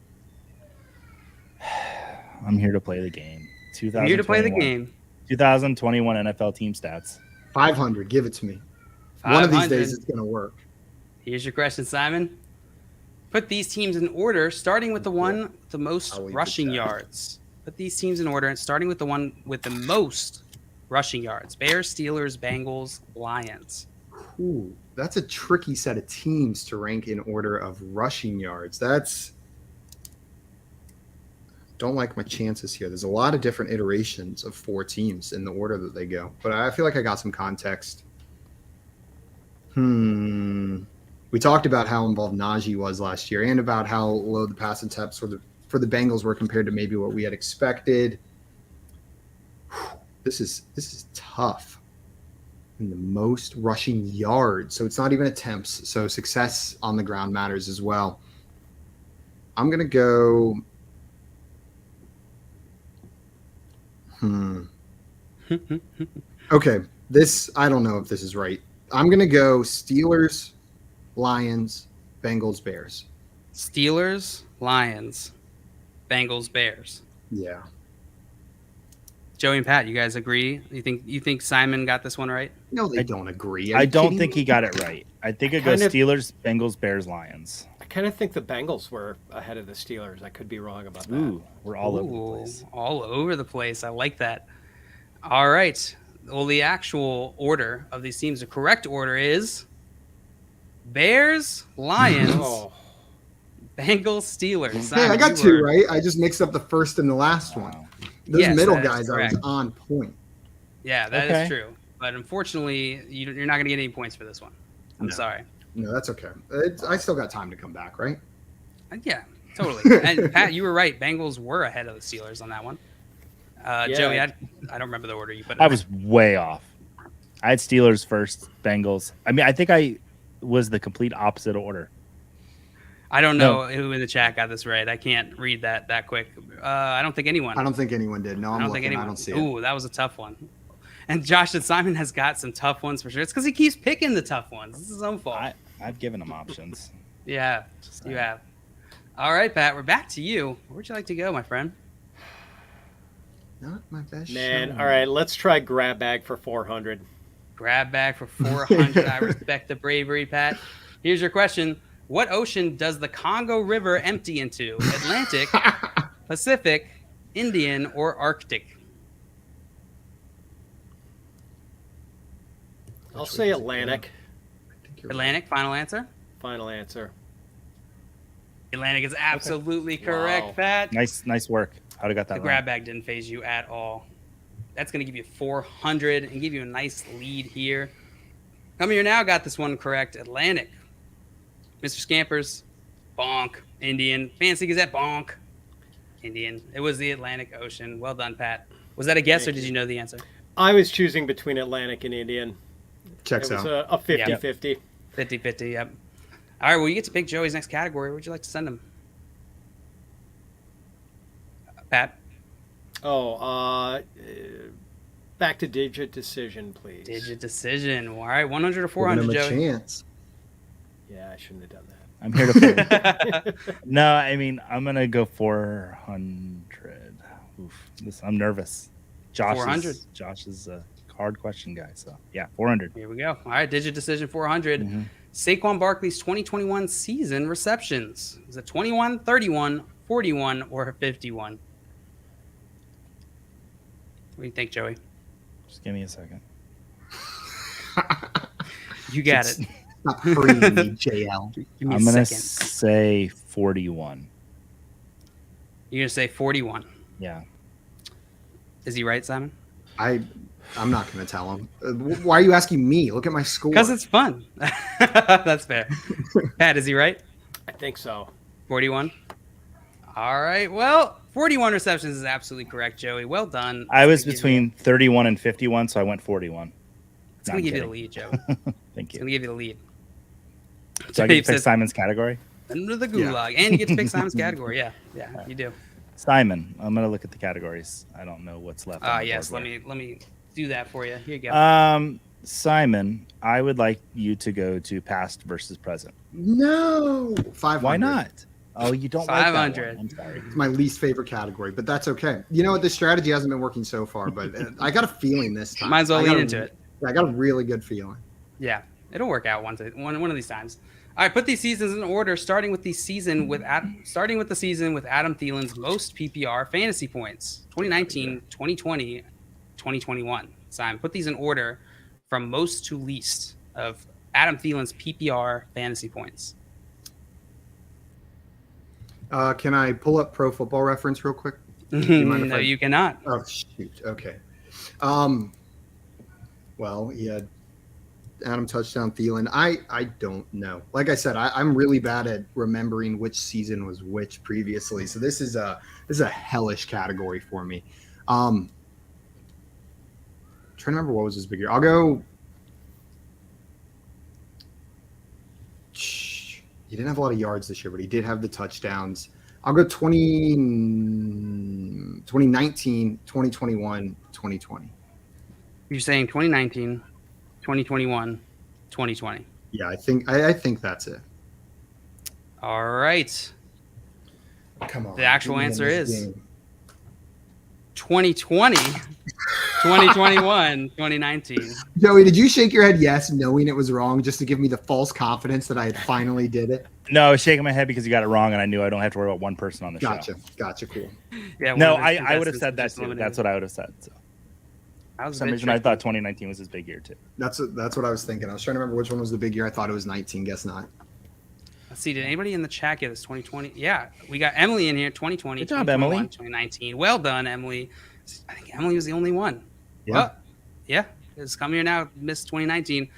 I'm here to play the game. I'm here to play the game. 2021 NFL team stats. 500. Give it to me. 500. One of these days it's going to work. Here's your question, Simon. Put these teams in order, starting with the one with the most rushing yards. Put these teams in order, and starting with the one with the most rushing yards. Bears, Steelers, Bengals, Lions. Ooh, that's a tricky set of teams to rank in order of rushing yards. Don't like my chances here. There's a lot of different iterations of 4 teams in the order that they go, but I feel like I got some context. We talked about how involved Najee was last year and about how low the pass attempts for the Bengals were compared to maybe what we had expected. This is tough. And the most rushing yards, so it's not even attempts. So success on the ground matters as well. I'm gonna go. Okay, I don't know if this is right. I'm gonna go Steelers, Lions, Bengals, Bears. Steelers, Lions, Bengals, Bears. Yeah. Joey and Pat, you guys agree? You think Simon got this one right? No, they don't agree. I don't think he got it right. I think it goes Steelers, Bengals, Bears, Lions. I kind of think the Bengals were ahead of the Steelers. I could be wrong about that. Ooh, we're all over the place. All over the place. I like that. All right. Well, the actual order of these teams, the correct order is Bears, Lions, Bengals, Steelers. Simon, I got 2 right. I just mixed up the first and the last one. Those middle guys are on point. Yeah, that is true. But unfortunately, you're not going to get any points for this one. I'm sorry. No, that's okay. I still got time to come back, right? Yeah, totally. And Pat, you were right. Bengals were ahead of the Steelers on that one. Joey, I don't remember the order you put. I was way off. I had Steelers first, Bengals. I mean, I think I was the complete opposite order. I don't know who in the chat got this right. I can't read that quick. I don't think anyone. I don't think anyone did. No, I don't see it. Ooh, that was a tough one. And Josh and Simon has got some tough ones for sure. It's because he keeps picking the tough ones. It's his own fault. I've given him options. Yeah, you have. All right, Pat, we're back to you. Where'd you like to go, my friend? Not my best Man, shot. all right, let's try grab bag for 400. Grab bag for 400. I respect the bravery, Pat. Here's your question. What ocean does the Congo River empty into? Atlantic, Pacific, Indian, or Arctic? I'll say Atlantic. Atlantic, final answer? Final answer. Atlantic is absolutely correct, Pat. Nice work. How'd I got that The grab bag didn't phase you at all. That's going to give you 400 and give you a nice lead here. Coming here now got this one correct. Atlantic. Mr. Scampers, bonk. Indian. Fancy Gazette, bonk. Indian. It was the Atlantic Ocean. Well done, Pat. Was that a guess or did you know the answer? I was choosing between Atlantic and Indian. Checks out. It was out. a 50-50. 50-50, yep. All right, well, you get to pick Joey's next category. Where'd you like to send him? Pat? Back to digit decision, please. Digit decision. All right, 100 or 400, Joey. Chance. Yeah, I shouldn't have done that. I'm here to play. No, I mean, I'm going to go 400. Oof, I'm nervous. 400. Josh is a hard question guy, so yeah, 400. Here we go. All right, digit decision 400. Saquon Barkley's 2021 season receptions. Is it 21, 31, 41, or 51? What do you think, Joey? Just give me a second. You got it. Not hurting me, JL. Give me I'm a gonna second. say 41. You're going to say 41. Yeah. Is he right, Simon? I'm not going to tell him. Why are you asking me? Look at my score. Because it's fun. That's fair. Pat, is he right? I think so. 41? All right. Well, 41 receptions is absolutely correct, Joey. Well done. I was It's gonna between 31 and 51, so I went 41. It's going to give you the lead, Joey. Thank It's you. going to give you the lead. So I get to pick Simon's category? Under the gulag. And you get to pick Simon's category. Yeah, you do. Simon, I'm gonna look at the categories. I don't know what's left. on the Yes, board let me do that for you. Here you go. Simon, I would like you to go to past versus present. No. 500. Why not? Oh, you don't like that 500. one. I'm sorry. It's my least favorite category, but that's okay. You know what? This strategy hasn't been working so far, but I got a feeling this time. Might as well lean into it. I got a really good feeling. Yeah, it'll work out one of these times. All right, put these seasons in order, starting with the season with Adam Thielen's most PPR fantasy points: 2019, 2020, 2021. Simon, put these in order from most to least of Adam Thielen's PPR fantasy points. Can I pull up Pro Football Reference real quick? Do you mind if No, I- you cannot. Oh shoot. Okay. Well, he had Adam touchdown Thielen. I don't know. Like I said, I'm really bad at remembering which season was which previously. So this is a hellish category for me. Trying to remember what was his big year. I'll go. He didn't have a lot of yards this year, but he did have the touchdowns. I'll go 2019, 2021, 2020. You're saying 2019, 2021, 2020. Yeah, I think that's it. All right. Come on. The actual give me answer this is game. 2020, 2021, 2019. Joey, did you shake your head yes, knowing it was wrong, just to give me the false confidence that I had finally did it? No, I was shaking my head because you got it wrong, and I knew I don't have to worry about one person on the show. Gotcha. Cool. Yeah. No, one of his I would have contestants said that just too. eliminated. That's what I would have said. So. That was For a some bit reason, I tricky. thought 2019 was his big year too. That's what I was thinking. I was trying to remember which one was the big year. I thought it was 19. Guess not. Let's see. Did anybody in the chat get this 2020? Yeah, we got Emily in here. 2020. Good job, 2021, Emily. 2019. Well done, Emily. I think Emily was the only one. Yeah. Well, yeah. It's come here now. Missed 2019.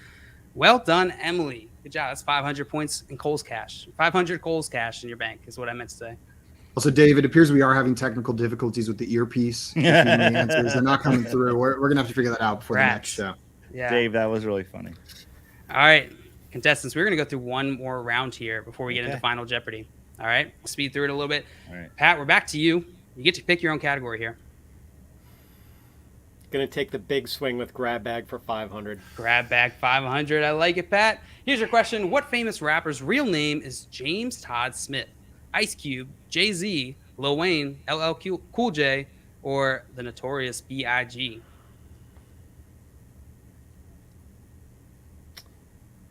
Well done, Emily. Good job. That's 500 points in Cole's cash. 500 Cole's cash in your bank is what I meant to say. Also, Dave, it appears we are having technical difficulties with the earpiece. The answers are not coming through. We're going to have to figure that out before the next show. Yeah. Dave, that was really funny. All right, contestants, we're going to go through one more round here before we get into Okay. Final Jeopardy. All right, speed through it a little bit. All right. Pat, we're back to you. You get to pick your own category here. Going to take the big swing with grab bag for 500. Grab bag 500. I like it, Pat. Here's your question. What famous rapper's real name is James Todd Smith? Ice Cube, Jay-Z, Lil Wayne, LL Cool J, or the Notorious B.I.G.?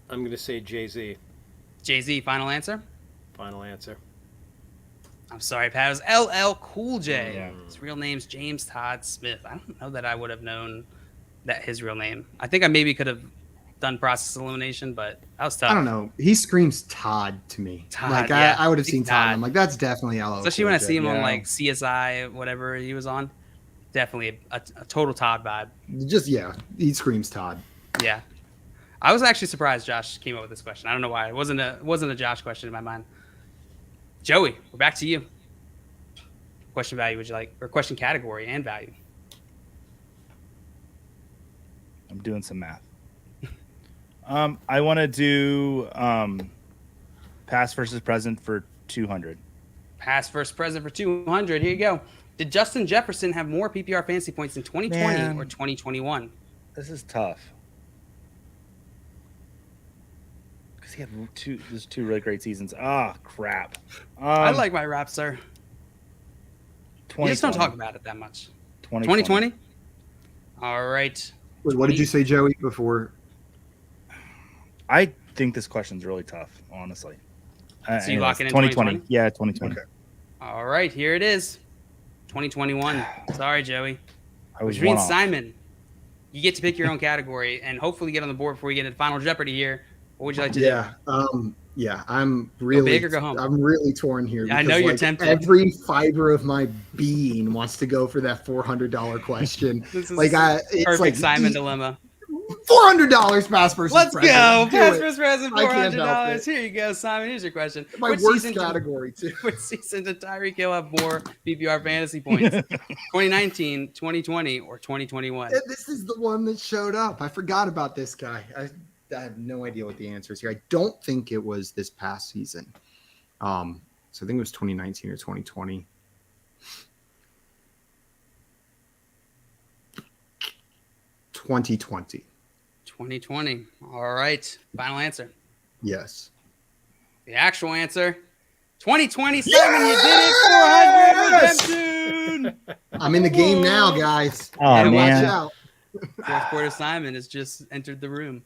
I'm going to say Jay-Z. Jay-Z, final answer? Final answer. I'm sorry, Pat. It was LL Cool J. Yeah. His real name's James Todd Smith. I don't know that I would have known that his real name. I think I maybe could have done process elimination, but that was tough. I don't know. He screams Todd to me. Todd, like yeah. I would have seen He's Todd. Todd. I'm like, that's definitely LL. Especially when I Cool see J. him on Yeah. like CSI, whatever he was on. Definitely a total Todd vibe. Just he screams Todd. Yeah. I was actually surprised Josh came up with this question. I don't know why. It wasn't a Josh question in my mind. Joey, we're back to you. Question value would you like, or question category and value? I'm doing some math. I want to do past versus present for 200. Past versus present for 200. Here you go. Did Justin Jefferson have more PPR fantasy points in 2020 Man. or 2021? This is tough. Because he had two really great seasons. Ah, crap. I like my rap, sir. You just don't talk about it that much. 2020? All right. Wait, what did you say, Joey? Before I think this question's really tough, honestly. So you lock it in 2020? 2020? Yeah, 2020. Okay. All right, here it is. 2021. Sorry, Joey. I was Which means one off. Simon, you get to pick your own category and hopefully get on the board before we get into Final Jeopardy here. What would you like to do? Yeah, I'm Go really, big or go home? I'm really torn here. I know you're tempted. Every fiber of my being wants to go for that $400 question. This is It's perfect like Simon dilemma. $400 past versus Let's present. go. Do Pass it. versus present, I can't help $400. it. Here you go, Simon. Here's your question. My Which worst season category too. Which season did Tyreek Hill have more PPR fantasy points? 2019, 2020, or 2021? This is the one that showed up. I forgot about this guy. I have no idea what the answer is here. I don't think it was this past season. So I think it was 2019 or 2020. $2020. 2020. All right. Final answer. Yes. The actual answer. 2020. Simon, you did it. 400 redemption. I'm in the game now, guys. Oh, Gotta man. watch out. Fourth quarter Simon has just entered the room.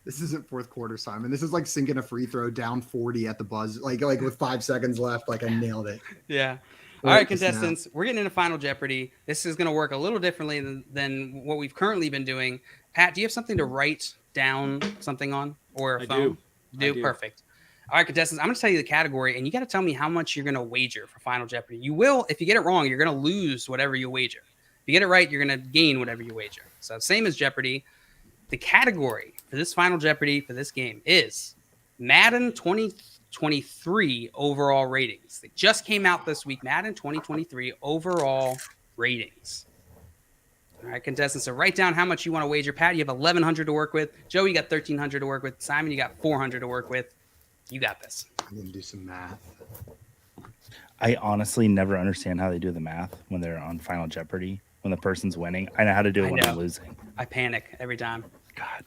This isn't fourth quarter, Simon. This is like sinking a free throw down 40 at the buzz, like with 5 seconds left. Like I nailed it. Yeah. All right, contestants, we're getting into Final Jeopardy. This is going to work a little differently than what we've currently been doing. Pat, do you have something to write down something on or a I phone? do. I do. Perfect. All right, contestants, I'm going to tell you the category, and you got to tell me how much you're going to wager for Final Jeopardy. You will, if you get it wrong, you're going to lose whatever you wager. If you get it right, you're going to gain whatever you wager. So same as Jeopardy. The category for this Final Jeopardy for this game is Madden 2023 overall ratings. They just came out this week. Madden 2023 overall ratings. All right, contestants. So write down how much you want to wager. Pat, you have 1,100 to work with. Joe, you got 1,300 to work with. Simon, you got 400 to work with. You got this. I'm gonna do some math. I honestly never understand how they do the math when they're on Final Jeopardy, when the person's winning. I know how to do it when I'm losing. I panic every time. God.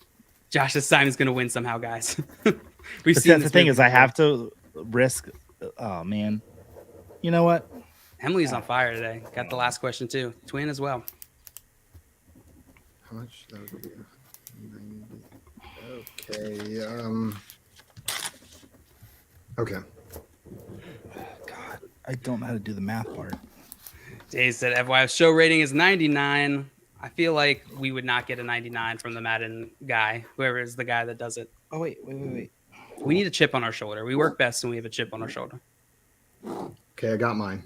Josh says Simon's going to win somehow, guys. We've But seen that's the this thing movie is I before. have to risk. Oh, man. You know what? Emily's on fire today. Got the last question, too. Twin as well. How much? That would be 90. Okay. Okay. God, I don't know how to do the math part. Dave said FYI show rating is 99. I feel like we would not get a 99 from the Madden guy, whoever is the guy that does it. Oh, wait. We need a chip on our shoulder. We work best when we have a chip on our shoulder. Okay, I got mine.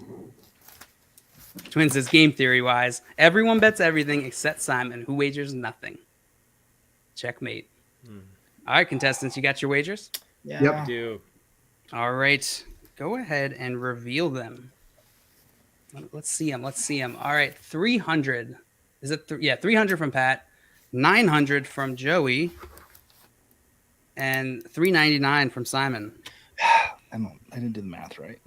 Twin says game theory wise, everyone bets everything except Simon, who wagers nothing. Checkmate. All right, contestants, you got your wagers? Yeah. Yep. I do. All right, go ahead and reveal them. Let's see them. All right, 300. Is it? 300 from Pat, 900 from Joey, and 399 from Simon. I didn't do the math right.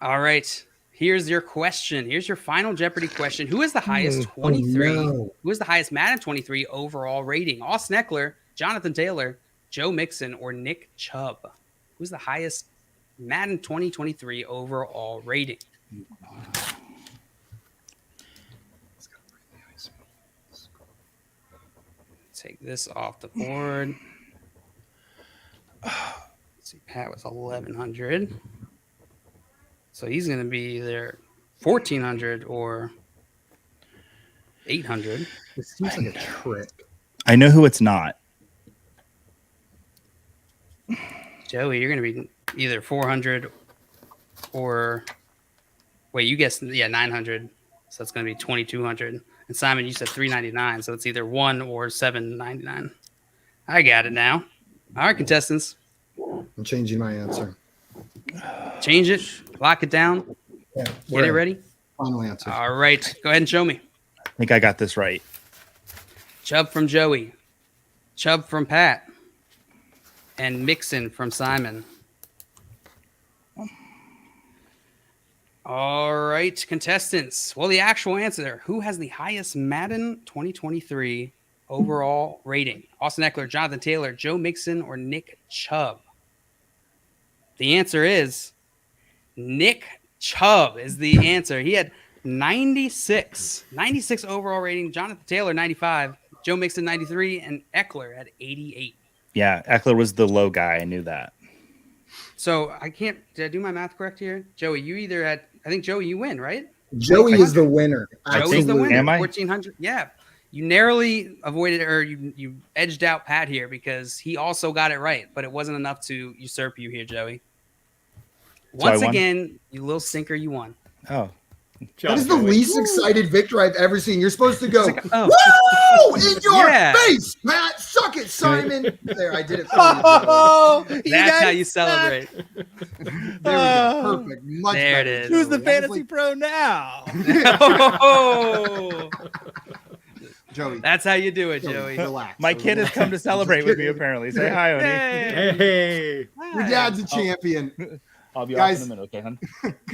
All right, here's your question. Here's your Final Jeopardy question. Who is the highest 23? no. Who is the highest Madden 23 overall rating? Austin Eckler, Jonathan Taylor, Joe Mixon, or Nick Chubb? Who's the highest Madden 2023 overall rating? Take this off the board. Let's see, Pat was 1,100. So he's going to be either 1,400 or 800. This seems like a trick. I know who it's not. Joey, you're going to be either 400 or wait, you guessed 900. So it's going to be 2,200. And Simon, you said 399. So it's either 1 or 799. I got it now. All right, contestants, I'm changing my answer. change it, lock it down, Yeah, get it ready. Final answer. All right, go ahead and show me. I think I got this right. Chubb from Joey, Chubb from Pat, and Mixon from Simon. All right, contestants. Well, the actual answer, who has the highest Madden 2023 overall rating? Austin Eckler, Jonathan Taylor, Joe Mixon, or Nick Chubb? The answer is Nick Chubb is the answer. He had 96 overall rating. Jonathan Taylor, 95. Joe Mixon, 93. And Eckler at 88. Yeah, Eckler was the low guy. I knew that. So I can't. Did I do my math correct here, Joey? You either had. I think Joey, you win, right? Joey is the winner. Joey's the winner. Am I? 1,400. Yeah. You narrowly avoided, or you edged out Pat here because he also got it right, but it wasn't enough to usurp you here, Joey. Once again, you little stinker, you won. Oh. That is the least excited victory I've ever seen. You're supposed to go, oh. woo, in your face, Pat. Suck it, Simon. There, I did it for you. Oh, That's how you celebrate. There we go. Perfect. Much There better. it is. Who's the Joey. That was fantasy pro now? Oh, Joey. that's how you do it, Joey. Relax. My kid has come to celebrate with me, apparently. Say hi, Oni. Hey. Hey. Your dad's a champion. I'll be Guys, off in a minute, okay, hon?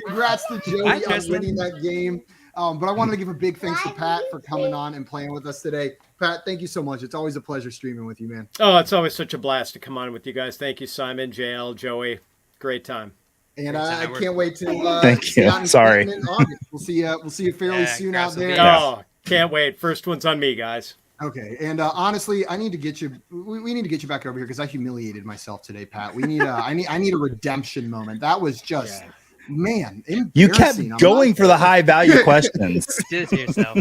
Congrats to Joey Hi, on Tristan. winning that game. But I wanted to give a big thanks to Pat for coming on and playing with us today. Pat, thank you so much. It's always a pleasure streaming with you, man. Oh, it's always such a blast to come on with you guys. Thank you, Simon, JL, Joey. Great time. And I can't wait to Thank see you. out in Sorry. Canton in August. We'll see you fairly soon out congrats to there. me. Oh, can't wait. First one's on me, guys. Okay, and honestly, I need to get you. We need to get you back over here because I humiliated myself today, Pat. We need I need a redemption moment. That was just, man, You kept embarrassing. going for the high value questions. Did it to yourself.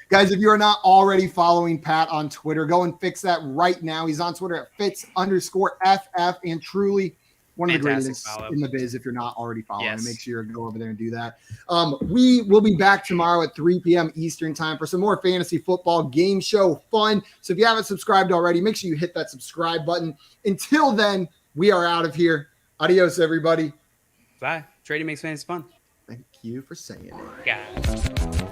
Guys, if you are not already following Pat on Twitter, go and fix that right now. He's on Twitter at Fitz_FF, and truly one of the Fantastic greatest follow. in the biz. If you're not already following, Yes. make sure you go over there and do that. We will be back tomorrow at 3 p.m. Eastern time for some more fantasy football game show fun. So if you haven't subscribed already, make sure you hit that subscribe button. Until then, we are out of here. Adios, everybody. Bye. Trading makes fantasy fun. Thank you for saying it. Guys.